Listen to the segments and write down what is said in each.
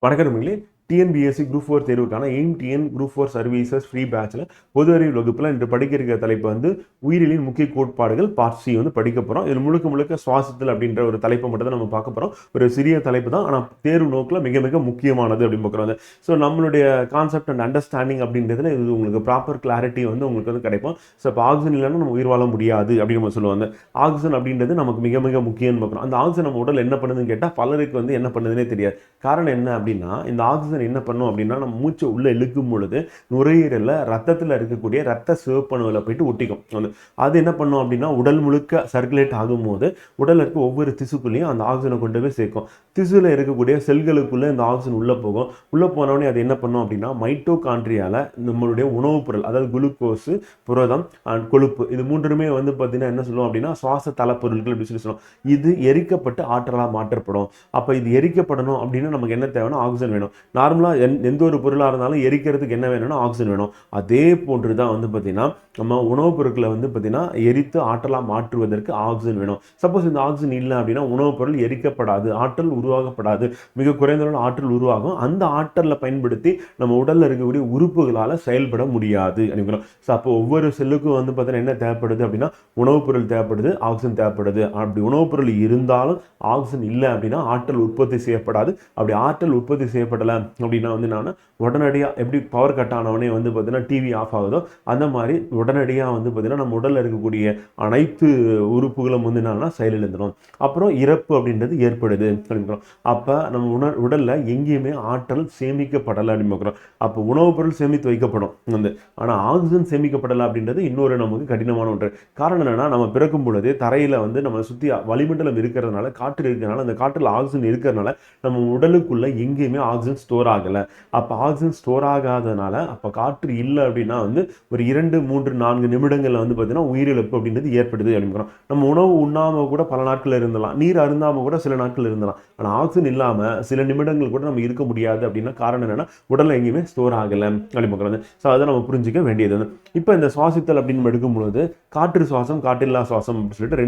வணக்கம் நண்பர்களே. TNPSC group 4 தேர்வுக்கான aim TN group 4 services free பேட்ச்ல பொது அறிவு வகுப்புல இன்று படிக்க இருக்கிற தலைப்பு வந்து உயிரியலின் முக்கிய கோட்பாடுகள் பார்ட் சி வந்து படிக்க போறோம். இது முழுக்க சுவாசத்தில் அப்படின்ற ஒரு தலைப்பை மட்டும் தான் நம்ம பார்க்க போறோம். ஒரு சிறிய தலைப்பு தான், ஆனால் தேர்வு நோக்கில் மிக மிக முக்கியமானது அப்படின்னு பார்க்குறோம். ஸோ நம்மளுடைய கான்செப்ட் அண்ட் அண்டர்ஸ்டாண்டிங் அப்படின்றதுல இது உங்களுக்கு ப்ராப்பர் கிளாரிட்டி வந்து உங்களுக்கு வந்து கிடைக்கும். ஸோ இப்போ ஆக்சிஜன் இல்லைன்னா நம்ம உயிர் வாழ முடியாது அப்படின்னு நம்ம சொல்லுவாங்க. ஆக்சிஜன் அப்படின்றது நமக்கு மிக மிக முக்கியம்னு பார்க்குறோம். அந்த ஆக்சிஜன் நம்ம உடல் என்ன பண்ணுதுன்னு கேட்டால் பலருக்கு வந்து என்ன பண்ணுதுன்னே தெரியாது. காரணம் என்ன அப்படின்னா, இந்த ஆக்சிஜன் என்ன பண்ணும் அப்படின்னா, நம்ம மூச்சை உள்ள இழுக்கும் பொழுது நுரையீரலில் ரத்தத்தில் இருக்கக்கூடிய ரத்த சிவப்பணுவில் போயிட்டு ஒட்டிக்கும். அது என்ன பண்ணும் அப்படின்னா, உடல் முழுக்க சர்க்குலேட் ஆகும்போது உடலில் இருக்க ஒவ்வொரு திசுக்குள்ளேயும் அந்த ஆக்சிஜனை கொண்டு போய் சேர்க்கும். திசுவில் இருக்கக்கூடிய செல்களுக்குள்ளே இந்த ஆக்சிஜன் உள்ளே போகும். உள்ளே போனோடனே அது என்ன பண்ணும் அப்படின்னா, மைட்டோகாண்ட்ரியால நம்மளுடைய உணவுப் பொருள், அதாவது குளுக்கோஸ், புரதம் அண்ட் கொழுப்பு, இது மூன்றுமே வந்து பார்த்தீங்கன்னா என்ன சொல்லுவோம் அப்படின்னா சுவாச தளப்பொருட்கள் அப்படின்னு சொல்லி சொல்லுவோம். இது எரிக்கப்பட்டு ஆற்றலாக மாற்றப்படும். அப்போ இது எரிக்கப்படணும் அப்படின்னா நமக்கு என்ன தேவைன்னா ஆக்சிஜன் வேணும். நார்மலாக எந்த ஒரு பொருளாக இருந்தாலும் எரிக்கிறதுக்கு என்ன வேணும்னா ஆக்சிஜன் வேணும். அதே போன்று தான் வந்து பார்த்தீங்கன்னா நம்ம உணவுப் பொருட்களை வந்து பார்த்தீங்கன்னா எரித்து ஆற்றலாக மாற்றுவதற்கு ஆக்சிஜன் வேணும். சப்போஸ் இந்த ஆக்சிஜன் இல்லை அப்படின்னா உணவுப் பொருள் எரிக்கப்படாது, ஆற்றல் உருவாகப்படாது, மிக குறைந்த அளவு ஆற்றல் உருவாகும். அந்த ஆற்றலை பயன்படுத்தி நம்ம உடலில் இருக்கக்கூடிய உறுப்புகளால் செயல்பட முடியாது அப்படிங்கிறோம். ஸோ அப்போ ஒவ்வொரு செல்லுக்கும் வந்து பார்த்தீங்கன்னா என்ன தேவைப்படுது அப்படின்னா உணவுப் பொருள் தேவைப்படுது, ஆக்சிஜன் தேவைப்படுது. அப்படி உணவுப் பொருள் இருந்தாலும் ஆக்சிஜன் இல்லை அப்படின்னா ஆற்றல் உற்பத்தி செய்யப்படாது. அப்படி ஆற்றல் உற்பத்தி செய்யப்படலை அப்படின்னா வந்து நான் உடனடியாக எப்படி பவர் கட் ஆனவனே வந்து பார்த்தீங்கன்னா டிவி ஆஃப் ஆகுதோ அந்த மாதிரி உடனடியாக வந்து பார்த்தீங்கன்னா நம்ம உடலில் இருக்கக்கூடிய அனைத்து உறுப்புகளும் வந்து என்னன்னா செயலிழந்துடும். அப்புறம் இறப்பு அப்படின்றது ஏற்படுது அப்படிங்கிறோம். அப்போ நம்ம உடலில் எங்கேயுமே ஆற்றல் சேமிக்கப்படலை அப்படின்னு பார்க்குறோம். அப்போ உணவுப் பொருள் சேமித்து வைக்கப்படும் வந்து, ஆனால் ஆக்சிஜன் சேமிக்கப்படலை அப்படின்றது இன்னொரு நமக்கு கடினமான ஒன்று. காரணம் என்னன்னா, நம்ம பிறக்கும் பொழுது தரையில் வந்து நம்ம சுற்றி வளிமண்டலம் இருக்கிறதுனால, காற்று இருக்கிறதுனால, அந்த காற்றில் ஆக்சிஜன் இருக்கிறதுனால நம்ம உடலுக்குள்ள எங்கேயுமே ஆக்சிஜன் ஸ்டோர் ஆகலை. அப்போ ஆக்சிஜன் ஸ்டோர் ஆகாதனால அப்போ காற்று இல்லை அப்படின்னா வந்து ஒரு 2, 3, 4 நிமிடங்களில் வந்து பார்த்தீங்கன்னா உயிரிழப்பு அப்படின்றது ஏற்படுது அப்படிங்கிறோம். நம்ம உணவு உண்ணாமல் கூட பல நாட்கள் இருந்தலாம், நீர் அருந்தாமல் கூட சில நாட்கள் இருந்தலாம். ஆனால் ஆக்சிஜன் இல்லாமல் சில நிமிடங்கள் கூட நம்ம இருக்க முடியாது. அப்படின்னா காரணம் என்னன்னா உடலில் எங்கேயுமே ஸ்டோர் ஆகலை அப்படிங்கிறது. ஸோ அதை நம்ம புரிஞ்சிக்க வேண்டியது. இப்போ இந்த சுவாசித்தல் அப்படின்னு எடுக்கும் பொழுது காற்று சுவாசம், காற்றில்லா சுவாசம் அப்படின்னு சொல்லிட்டு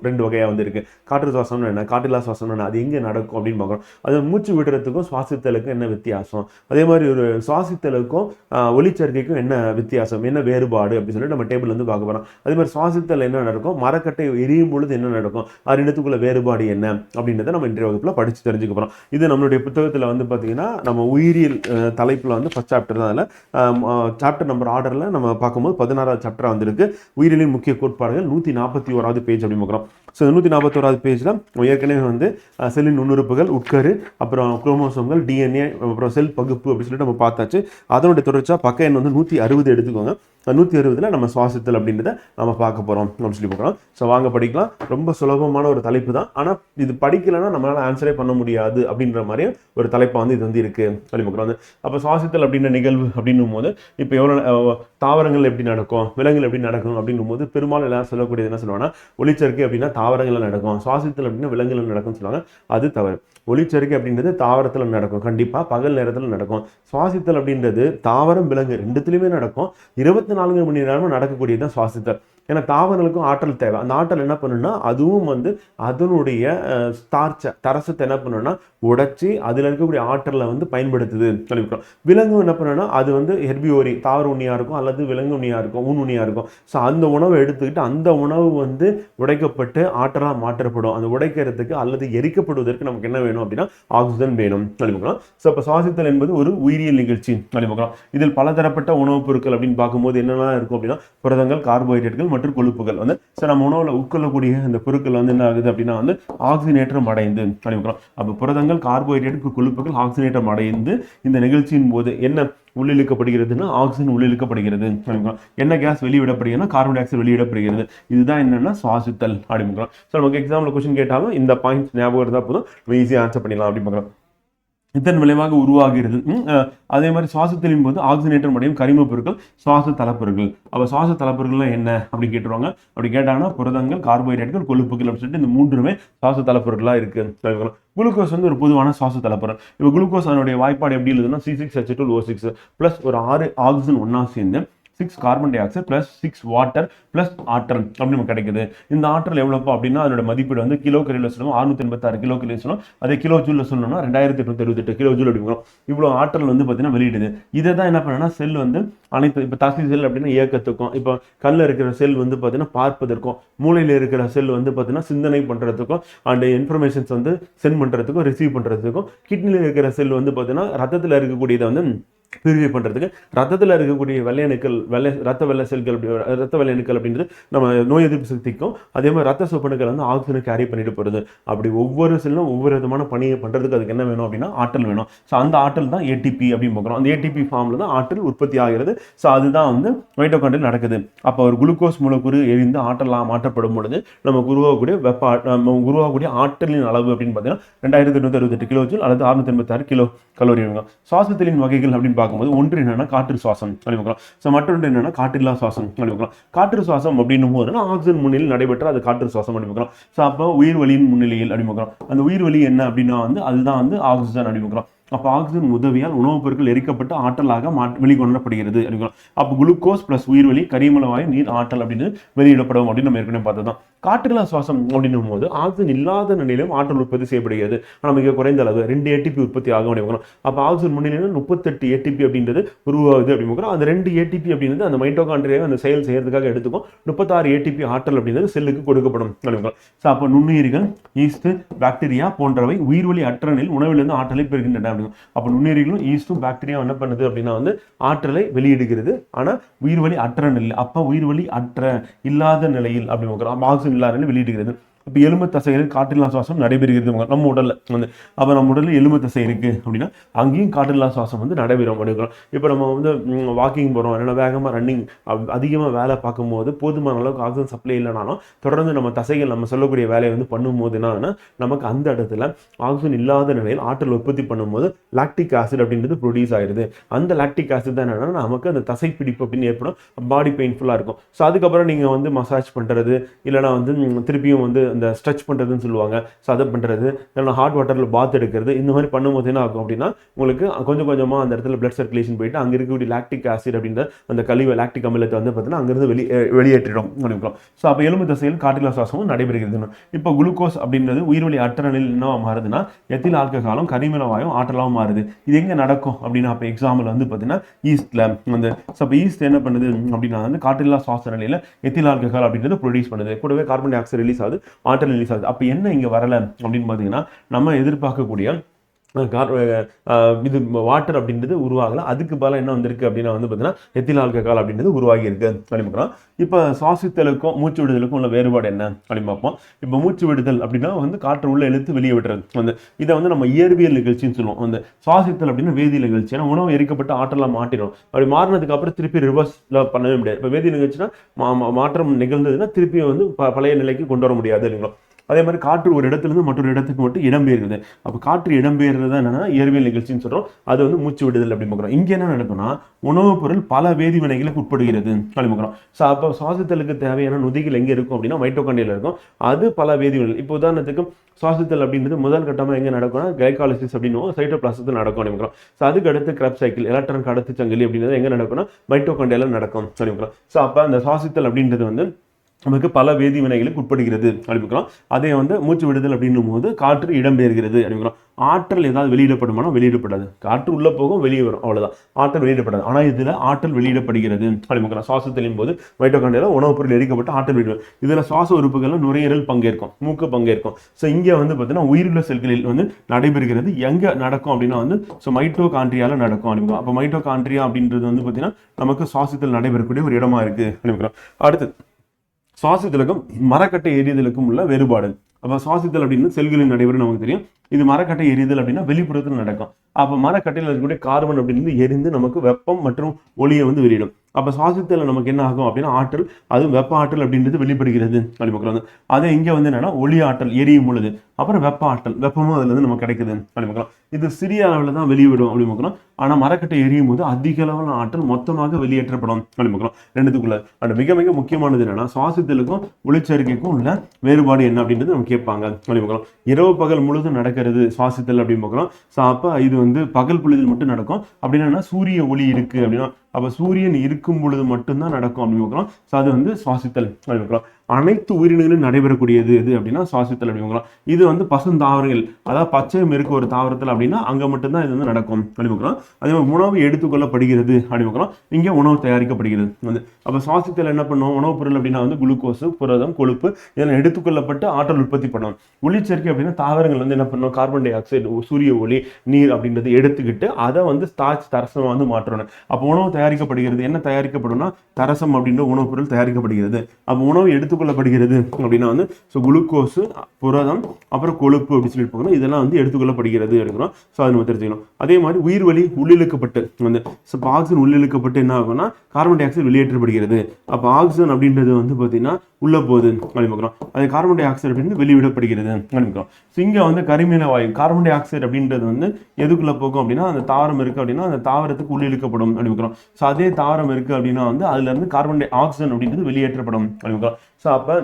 ரெண்டு வகையாக வந்து இருக்கு. காற்று சுவாசம்னு என்ன, காற்றில்லா சுவாசம் என்ன, அது எங்கே நடக்கும் அப்படின்னு பார்க்குறோம். அது மூச்சு விடுறதுக்கும் சுவாசித்தலுக்கும் என்ன வித்தியாசம், அதே மாதிரி ஒரு சுவாசித்தலுக்கும் ஒளிச்சேர்க்கைக்கும் என்ன வித்தியாசம், என்ன வேறுபாடு அப்படின்னு சொல்லிட்டு நம்ம டேபிள் வந்து பார்க்க போகிறோம். அதே மாதிரி சுவாசித்தல் என்ன நடக்கும், மரக்கட்டை எரியும் பொழுது என்ன நடக்கும், அது ரெண்டுத்துக்குள்ள வேறுபாடு என்ன அப்படின்றத நம்ம இன்றைய வகுப்பில் படித்து தெரிஞ்சுக்க போகிறோம். இது நம்மளுடைய புத்தகத்தில் வந்து பார்த்தீங்கன்னா நம்ம உயிரியல் தலைப்பில் வந்து ஃபர்ஸ்ட் சாப்டர் தான். அதில் சாப்டர் நம்பர் ஆர்டரில் நம்ம பார்க்கும்போது 16வது சாப்டராக வந்திருக்கு. உயிரியலின் முக்கிய கோட்பாடுகள் 141வது பேஜ் அப்படின்னு பார்க்குறோம். ஸோ 141வது பேஜில் ஏற்கனவே வந்து செல்லின் நுண்ணுறுப்புகள், உட்கரு, அப்புறம் குரோமோசோம்கள், டிஎன்ஏ, அப்புறம் செல் பகுப்பு அப்படின்னு சொல்லிட்டு நம்ம பார்த்தாச்சு. அதனுடைய தொடர்ச்சியாக பக்க எண் வந்து 160 எடுத்துக்கோங்க. 160ல் நம்ம சுவாசித்தல் அப்படின்றத நம்ம பார்க்க போகிறோம் அப்படின்னு சொல்லி பார்க்குறோம். ஸோ வாங்க படிக்கலாம். ரொம்ப சுலபமான ஒரு தலைப்பு தான், ஆனால் இது படிக்கலைன்னா நம்மளால் ஆன்சரே பண்ண முடியாது அப்படின்ற மாதிரி ஒரு தலைப்பை வந்து இது வந்து இருக்குது சொல்லி பார்க்குறோம். அப்போ சுவாசித்தல் அப்படின்ற நிகழ்வு அப்படின்னும் போது இப்போ எவ்வளோ தாவரங்கள் எப்படி நடக்கும், விலங்குகள் எப்படி நடக்கும் அப்படின்னும் போது பெரும்பாலும் எல்லாரும் சொல்லக்கூடியது என்ன சொல்லுவாங்கன்னா ஒளிச்சேர்க்கை அப்படின்னா தாவரங்களில் நடக்கும், சுவாசித்தல் அப்படின்னா விலங்குகள் நடக்கும்னு சொல்லுவாங்க. அது தவறு. ஒளிச்சேர்க்கை அப்படின்றது தாவரத்தில் நடக்கும், கண்டிப்பாக பகல் நேரத்தில் நடக்கும். சுவாசித்தல் அப்படின்றது தாவரம் விலங்கு ரெண்டுத்துலையுமே நடக்கும். 24 மணி நேரமும் நடக்கக்கூடியது தான் சுவாசித்தல். ஏன்னா தாவரங்களுக்கும் ஆற்றல் தேவை. அந்த ஆற்றல் என்ன பண்ணுன்னா அதுவும் வந்து அதனுடைய தரசத்தை என்ன பண்ணுன்னா உடைச்சி அதில் இருக்கக்கூடிய ஆற்றலை வந்து பயன்படுத்துது சொல்லிவிட்டோம். விலங்கு என்ன பண்ணுன்னா அது வந்து ஹெர்பிவோரி, தாவர உண்ணியாக இருக்கும் அல்லது விலங்கு உண்ணியாக இருக்கும், ஊன் உண்ணியாக இருக்கும். ஸோ அந்த உணவை எடுத்துக்கிட்டு அந்த உணவு வந்து உடைக்கப்பட்டு ஆற்றலாக மாற்றப்படும். அந்த உடைக்கிறதுக்கு அல்லது எரிக்கப்படுவதற்கு நமக்கு என்ன வேணும் அப்படின்னா ஆக்சிஜன் வேணும் சொல்லிவிக்கலாம். ஸோ இப்போ சுவாசித்தல் என்பது ஒரு உயிரியல் நிகழ்ச்சி சொல்லிவிக்கலாம். இதில் பலதரப்பட்ட உணவுப் பொருட்கள் அப்படின்னு பார்க்கும்போது என்னெல்லாம் இருக்கும் அப்படின்னா புரதங்கள், கார்போஹைட்ரேட்டுகள் மற்றும் கொழுப்புகள் வந்து நம்ம உணவில் உட்கொள்ளக்கூடிய இந்த பொருட்கள் வந்து என்ன ஆகுது அப்படின்னா வந்து ஆக்சிஜனேற்றம் அடைந்து சொல்லிவிக்கிறோம். அப்போ புரதங்கள், கார்போஹைட்ரேட், கொழுப்புகள் ஆக்சிஜனேற்றம் அடைந்து இந்த நிகழ்ச்சியின் போது என்ன உள்ளிழுக்கப்படுகிறதுன்னா ஆக்சிஜன் உள்ளிழுக்கப்படுகிறது. என்ன கேஸ் வெளியிடப்படுகிறதுனா கார்பன் டை ஆக்சைடு வெளியிடப்படுகிறது. இதுதான் என்னன்னா சுவாசித்தல் அப்படிங்கிறோம். ஸோ நமக்கு எக்ஸாம்பிள் கொஸ்டின் கேட்டாலும் இந்த பாயிண்ட் ஞாபகம் இருந்தால் போதும், நம்ம ஈஸியாக ஆன்சர் பண்ணிடலாம் அப்படின்னு பார்க்குறோம். இதன் விளைவாக உருவாகிறது. அதே மாதிரி சுவாசத்தின் போது ஆக்சிஜனேற்றம் அடையும் கரிம பொருட்கள் சுவாச தலைப்பொருட்கள். அப்போ சுவாச தலைப்பொருட்கள்லாம் என்ன அப்படி கேட்டுருவாங்க. அப்படி கேட்டாங்கன்னா புரதங்கள், கார்போஹைட்ரேட்டுகள், கொழுப்புகள் அப்படின்னு சொல்லிட்டு இந்த மூன்றுமே சுவாச தலைப்பொருட்களாக இருக்கு. குளுக்கோஸ் வந்து ஒரு பொதுவான சுவாச தலைப்பொருள். இப்போ குளுக்கோஸ் அதனுடைய வாய்ப்பாடு எப்படி எழுதுனா C6H12O6 ப்ளஸ் ஒரு 6 ஆக்சிஜன் ஒன்றா சேர்ந்து 6 carbon di oxide plus 6 water plus ஆற்றல் அப்படின்னு நமக்கு கிடைக்குது. இந்த ஆற்றல் எவ்வளோப்பா அப்படின்னா அதோட மதிப்பீடு வந்து கிலோ கலோரியில் சொல்லணும் 686 கிலோ கலோரி சொல்லணும். அதே கிலோ ஜூலில் சொல்லணும்னா 2868 கிலோ ஜூல் அப்படிங்கிறோம். இவ்வளோ ஆற்றல் வந்து பார்த்தீங்கன்னா வெளியிடுது. இதை தான் என்ன பண்ணனா செல் வந்து அனைத்து இப்போ தசை செல் அப்படின்னா இயக்கத்துக்கும், இப்போ கல்ல இருக்கிற செல் வந்து பார்த்தீங்கன்னா பார்ப்பதற்கும், மூளையில் இருக்கிற செல் வந்து பார்த்தீங்கன்னா சிந்தனை பண்ணுறதுக்கும் அண்ட் இன்ஃபர்மேஷன்ஸ் வந்து சென்ட் பண்ணுறதுக்கும் ரிசீவ் பண்ணுறதுக்கும், கிட்னியில் இருக்கிற செல் வந்து பார்த்தீங்கன்னா ரத்தத்தில் இருக்கக்கூடியதை வந்து பிரிவை பண்ணுறதுக்கு, ரத்தத்தில் இருக்கக்கூடிய வெள்ளையணுக்கள் ரத்த வெள்ளை செல்கள் ரத்த வெள்ளையணுக்கள் அப்படின்றது நம்ம நோய் எதிர்ப்பு சக்திக்கும், அதே மாதிரி ரத்த சொப்பணுக்கள் வந்து ஆக்சிஜனை கேரி பண்ணிட்டு போகிறது. அப்படி ஒவ்வொரு செல்லும் ஒவ்வொரு விதமான பணியை பண்ணுறதுக்கு அதுக்கு என்ன வேணும் அப்படின்னா ஆற்றல் வேணும். ஸோ அந்த ஆற்றல் தான் ஏடிபி அப்படின்னு பார்க்குறோம். அந்த ஏடிபி ஃபார்மில் தான் ஆற்றல் உற்பத்தி ஆகிறது. ஸோ அதுதான் வந்து மைட்டோகாண்ட்ரியில் நடக்குது. அப்போ ஒரு குளுக்கோஸ் மூலக்கூறு எரிந்து ஆற்றலாக மாற்றப்படும் பொழுது நமக்கு உருவாகக்கூடிய ஆற்றலின் அளவு அப்படின்னு பார்த்தீங்கன்னா 2868 கிலோ ஜூல் அல்லது 686 கிலோ கலோரி. சுவாசத்தின் வகைகள் அப்படின்னு பார்க்கும்போது ஒன்று என்னன்னா காற்று சுவாசம் அப்படின்னு. ஸோ மற்றொன்று என்னன்னா காற்றில்லா சுவாசம் அப்படின்னு. காற்று சுவாசம் அப்படின்னும் போது ஆக்சிஜன் முன்னிலையில் நடைபெற்ற அது காற்று சுவாசம் அப்படின்னு. ஸோ அப்போ உயிர்வலியின் முன்னிலையில் அப்படின்னு. அந்த உயிர்வலி என்ன அப்படின்னா வந்து அதுதான் வந்து ஆக்சிஜன் அப்படின்னு. அப்போ ஆக்சிஜன் உதவியால் உணவுப் பொருட்கள் எரிக்கப்பட்டு ஆற்றலாக வெளிக்கொணரப்படுகிறது அப்படின்னு. அப்போ குளுக்கோஸ் பிளஸ் உயிர்வலி கரிமல வாயு நீர் ஆற்றல் அப்படின்னு வெளியிடப்படும் அப்படின்னு நம்ம ஏற்கனவே பார்த்தோம். காற்றில்லா சுவாசம் அப்படின்னும் போது ஆக்சிஜன் இல்லாத நிலையிலும் ஆற்றல் உற்பத்தி செய்யப்படுகிறது. ஆனால் மிக குறைந்த அளவு 2 ஏடிபி உற்பத்தி ஆகும் அப்படின்னு. அப்போ ஆக்சிஜன் முன்னிலையில் 38 ஏடிபி அப்படின்றது உருவாகுது அப்படின்னு. அந்த 2 ஏடிபி அப்படின்றது அந்த மைட்டோகாண்ட்ரியாவை அந்த செயல் செய்யறதுக்காக எடுத்துக்கும். 36 ஏடிபி ஆற்றல் அப்படின்றது செல்லுக்கு கொடுக்கப்படும் அப்படின்னு. ஸோ அப்போ நுண்ணுயிரிகள், ஈஸ்ட், பாக்டீரியா போன்றவை உயிர்வலி அற்ற நிலையில் உணவிலிருந்து ஆற்றலை பெறுகின்றன. அப்ப நுண்ணுயிரிகளும் ஈஸ்டும் பாக்டீரியா என்ன பண்ணுது அப்படின்னா வந்து ஆற்றலை வெளியிடுகிறது. ஆனா உயிர்வலி அற்ற நிலை, அப்ப உயிர்வலி அற்ற இல்லாத நிலையில் அப்படி ஆக்சிஜன் இல்லாத நிலையில் வெளியிடுகிறது. இப்போ எலும்பு தசைகளில் காற்றில்லா சுவாசம் நடைபெறுகிறது நம்ம உடல்ல வந்து. அப்போ நம்ம உடலில் எலும்பு தசை இருக்கு அப்படின்னா அங்கேயும் காற்றில்லா சுவாசம் வந்து நடைபெறும் அப்படிங்கிறோம். இப்போ நம்ம வந்து வாக்கிங் போகிறோம், இல்லைன்னா வேகமாக ரன்னிங் அதிகமாக வேலை பார்க்கும்போது போதுமான அளவுக்கு ஆக்சிஜன் சப்ளை இல்லைனாலும் தொடர்ந்து நம்ம தசைகள் நம்ம சொல்லக்கூடிய வேலையை வந்து பண்ணும்போது என்னன்னா நமக்கு அந்த இடத்துல ஆக்சிஜன் இல்லாத நிலையில் ஆற்றல் உற்பத்தி பண்ணும்போது லாக்டிக் ஆசிட் அப்படின்றது ப்ரொடியூஸ் ஆயிடுது. அந்த லாக்டிக் ஆசிட் தான் என்னன்னா நமக்கு அந்த தசை பிடிப்பு அப்படின்னு ஏற்படும், பாடி பெயின்ஃபுல்லாக இருக்கும். ஸோ அதுக்கப்புறம் நீங்கள் வந்து மசாஜ் பண்ணுறது, இல்லைனா வந்து திருப்பியும் வந்து அந்த ஸ்ட்ரெச் பண்ணுறதுன்னு சொல்லுவாங்க. ஸோ அதை பண்ணுறது, இல்லைனா ஹாட் வாட்டரில் பாத் எடுக்கிறது, இந்த மாதிரி பண்ணும்போது என்ன ஆகும் அப்படின்னா உங்களுக்கு கொஞ்சம் கொஞ்சமாக அந்த இடத்துல பிளட் சர்க்குலேஷன் போயிட்டு அங்கே இருக்கக்கூடிய லாக்டிக் ஆசிட் அப்படின்ற அந்த கழிவு லாக்டிக் அமிலத்தை வந்து பார்த்தீங்கன்னா அங்கிருந்து வெளியேற்றிடும் அப்படின்றோம். ஸோ அப்போ எலும்பு தசையில் காற்றில்லா சுவாசமும் நடைபெறுகிறது. இப்போ குளுக்கோஸ் அப்படின்றது உயிர்வலி அற்ற நிலையில் என்னவா மாறுதுன்னா எத்தில் ஆல்கஹாலும் கரிமல வாயும் ஆற்றலாகவும் மாறுது. இது எங்கே நடக்கும் அப்படின்னா அப்போ எக்ஸாம்பிள் வந்து பார்த்தீங்கன்னா ஈஸ்ட்ல வந்து. ஸோ அப்போ ஈஸ்ட் என்ன பண்ணுது அப்படின்னா வந்து காற்றில்லா சுவாச நிலையில் எத்தில் ஆல்கஹால் அப்படின்றது ப்ரொடியூஸ் பண்ணுது. கூடவே கார்பன் டை ஆக்சைடு ரிலீஸ் ஆகுது, ஆற்றல் ரிலீஸ் ஆகுது. அப்போ என்ன இங்கே வரலை அப்படின்னு பார்த்தீங்கன்னா நம்ம எதிர்பார்க்கக்கூடிய இது வாட்டர் அப்படின்றது உருவாகல. அதுக்கு பதிலாக என்ன வந்திருக்கு அப்படின்னா வந்து பார்த்தீங்கன்னா எத்தில் ஆல்கஹால் அப்படின்றது உருவாகி இருக்கு அப்படின்னு. இப்போ சுவாசித்தலுக்கும் மூச்சு விடுதலுக்கும் உள்ள வேறுபாடு என்ன அப்படின்னு பார்ப்போம். இப்போ மூச்சு விடுதல் அப்படின்னா வந்து காற்று உள்ள இழுத்து வெளியே விடுறது வந்து இதை வந்து நம்ம இயற்பியல் நிகழ்ச்சின்னு சொல்லுவோம். வந்து சுவாசித்தல் அப்படின்னா வேதியியல் நிகழ்ச்சி. ஏன்னா உணவு எரிக்கப்பட்டு ஆற்றலாம் மாட்டிடும். அப்படி மாறினதுக்கு அப்புறம் திருப்பி ரிவர்ஸ்ல பண்ணவே முடியாது. இப்போ வேதியியல் நிகழ்ச்சினா மாற்றம் நிகழ்ந்ததுன்னா திருப்பி வந்து பழைய நிலைக்கு கொண்டு வர முடியாது இல்லைங்களா. அதே மாதிரி காற்று ஒரு இடத்துலேருந்து மற்றொரு இடத்துக்கு மட்டும் இடம்பெயர்கிறது. அப்போ காற்று இடம்பெயர்றது என்னன்னா இயற்பியல் நிகழ்ச்சின்னு சொல்கிறோம். அது வந்து மூச்சு விடுதல் அப்படின்னு பார்க்குறோம். இங்கே என்ன நடக்கும்னா உணவுப் பொருள் பல வேதி வினைகளுக்கு உட்படுகிறது அப்படின்னு பார்க்குறோம். ஸோ அப்போ சுவாசத்தலுக்கு தேவையான நொதிகள் எங்கே இருக்கும் அப்படின்னா மைட்டோகாண்ட்ரியால இருக்கும். அது பல வேதிவினைகள். இப்போ உதாரணத்துக்கு சுவாசத்தல் அப்படின்றது முதல் கட்டமாக எங்கே நடக்கும்னா கிளைகாலிசிஸ் அப்படின்னு சைட்டோபிளாசத்தில் நடக்கும் அப்படின்னு. ஸோ அதுக்கு அடுத்து கிரப் சைக்கிள் எலக்ட்ரான் கடத்து சங்கிலி அப்படின்றது எங்கே நடக்கும்னா மைட்டோகாண்ட்ரியால நடக்கும் அப்படின்னு. ஸோ அப்போ அந்த சுவாசித்தல் அப்படின்றது வந்து நமக்கு பல வேதி வினைகளுக்கு உட்படுகிறது அப்படிங்கிறோம். அதே வந்து மூச்சு விடுதல் அப்படின்னும் போது காற்று இடம்பெயர்கிறது அப்படிங்கிறோம். ஆற்றல் ஏதாவது வெளியிடப்படுமானா வெளியிடப்படாது. காற்று உள்ள போகும், வெளியே வரும், அவ்வளவுதான். ஆற்றல் வெளியிடப்படாது. ஆனால் இதுல ஆற்றல் வெளியிடப்படுகிறது அப்படிங்கிறோம். சுவாசத்தின் போது மைட்டோகாண்ட்ரியால உணவுப் பொருள் எரிக்கப்பட்டு ஆற்றல் வெளியிடும். இதுல சுவாச உறுப்புகள்ல நுரையீரல் பங்கேற்கும், மூக்கு பங்கேற்கும். ஸோ இங்க வந்து பார்த்தீங்கன்னா உயிருள்ள செல்களில் வந்து நடைபெறுகிறது. எங்க நடக்கும் அப்படின்னா வந்து மைட்டோகாண்ட்ரியால நடக்கும் அப்படிங்கிறோம். அப்போ மைட்டோகாண்ட்ரியா அப்படின்றது வந்து பார்த்தீங்கன்னா நமக்கு சுவாசத்தில் நடைபெறக்கூடிய ஒரு இடமா இருக்கு அப்படிங்கிறோம். அடுத்து சுவாசத்திலுக்கும் மரக்கட்டை எரிதலுக்கும் உள்ள வேறுபாடு. அப்போ சுவாசித்தல் அப்படின்னு செல்களின் நடைபெறும் நமக்கு தெரியும். இது மரக்கட்டை எரிதல் அப்படின்னா வெளிப்புறத்தில் நடக்கும். அப்போ மரக்கட்டையில் இருக்கக்கூடிய கார்பன் அப்படின்னு எரிந்து நமக்கு வெப்பம் மற்றும் ஒளியை வந்து வெளியிடும். அப்போ சுவாசத்தில் நமக்கு என்ன ஆகும் அப்படின்னா ஆற்றல், அதுவும் வெப்ப ஆற்றல் அப்படின்றது வெளிப்படுகிறது அப்படின்னு. அதே இங்கே வந்து என்னன்னா ஒளி ஆற்றல் எரியும் பொழுது அப்புறம் வெப்ப ஆற்றல், வெப்பமும் அதுல இருந்து நமக்கு கிடைக்குது அப்படி பார்க்கலாம். இது சிறிய அளவில் தான் வெளியிடும் அப்படி பார்க்கலாம். ஆனா மரக்கட்டை எரியும் போது அதிக அளவிலான ஆற்றல் மொத்தமாக வெளியேற்றப்படும் அப்படி பார்க்கலாம் ரெண்டுத்துக்குள்ள. அண்ட் மிக மிக முக்கியமானது என்னன்னா சுவாசத்திற்கும் ஒளிச்சேர்க்கைக்கும் உள்ள வேறுபாடு என்ன அப்படின்றது நம்ம கேட்பாங்க அப்படி பார்க்கலாம். இரவு பகல் முழுதும் நடக்கிறது சுவாசித்தல் அப்படின்னு பார்க்கலாம். ஸோ அப்போ இது வந்து பகல் பொழுதில் மட்டும் நடக்கும். அப்படின்னா சூரிய ஒளி இருக்கு அப்படின்னா அப்போ சூரியன் இருக்கும் பொழுது மட்டும்தான் நடக்கும் அப்படின்னு பார்க்கலாம். ஸோ அது வந்து சுவாசித்தல் அப்படி பார்க்கலாம். அனைத்து உயிரினங்களும் நடைபெறக்கூடியது எது அப்படின்னா சுவாசித்தல் அப்படி பார்க்கலாம். இது வந்து பசுந்தாவரங்கள், அதாவது பச்சையம் இருக்க ஒரு தாவரத்தில் அப்படின்னா அங்கே மட்டும்தான் இது வந்து நடக்கும் அப்படி பார்க்கலாம். அதே மாதிரி உணவு எடுத்துக்கொள்ளப்படுகிறது அப்படி பார்க்கலாம். இங்கே உணவு தயாரிக்கப்படுகிறது வந்து. அப்போ சுவாசித்தல் என்ன பண்ணும், உணவுப் பொருள் அப்படின்னா வந்து குளுக்கோஸ், புரதம், கொழுப்பு இதெல்லாம் எடுத்துக்கொள்ளப்பட்டு ஆற்றல் உற்பத்தி பண்ணும். ஒளிச்சேர்க்கை அப்படின்னா தாவரங்கள் வந்து என்ன பண்ணும், கார்பன் டை ஆக்சைடு, சூரிய ஒளி, நீர் அப்படின்றது எடுத்துக்கிட்டு அதை வந்து ஸ்டார்ச் தரசமாக வந்து மாற்றணும். அப்போ உணவு தயாரிக்கப்படுகிறது. என்ன தயாரிக்கப்படும்னா தரசம் அப்படின்ற உணவுப் பொருள் தயாரிக்கப்படுகிறது. அப்போ உணவு எடுத்துக்கொள்ளப்படுகிறது அப்படின்னா வந்து குளுக்கோஸ், புரதம், அப்புறம் கொழுப்பு அப்படின்னு சொல்லிட்டு போகணும். இதெல்லாம் வந்து எடுத்துக்கொள்ளப்படுகிறது எடுக்கிறோம். ஸோ அதை நம்ம தெரிஞ்சுக்கணும். அதே மாதிரி உயிர் வழி உள்ளிழுக்கப்பட்டு வந்து ஆக்சிஜன் உள்ளிழுக்கப்பட்டு என்ன ஆகும்னா கார்பன் டை ஆக்சைடு வெளியேற்றப்படுகிறது. அப்போ ஆக்சிஜன் அப்படின்றது வந்து பார்த்தீங்கன்னா உள்ள போகுது அப்படி பார்க்குறோம். அது கார்பன் டை ஆக்சைடு அப்படின்னு வெளிவிடப்படுகிறது அப்படிங்கிறோம். ஸோ இங்கே வந்து கரிமீன வாயு, கார்பன் டை ஆக்சைடு அப்படின்றது வந்து எதுக்குள்ள போகும் அப்படின்னா அந்த தாவரம் இருக்கு அப்படின்னா அந்த தாவரத்துக்கு உள்ளிழுக்கப்படும் அப்படி பார்க்குறோம். ஸோ அதே தாவரம் இருக்கு அப்படின்னா வந்து அதுல இருந்து கார்பன் டை ஆக்சிஜன் அப்படின்றது வெளியேற்றப்படும் அப்படி பார்க்குறோம். ஸோ அப்போ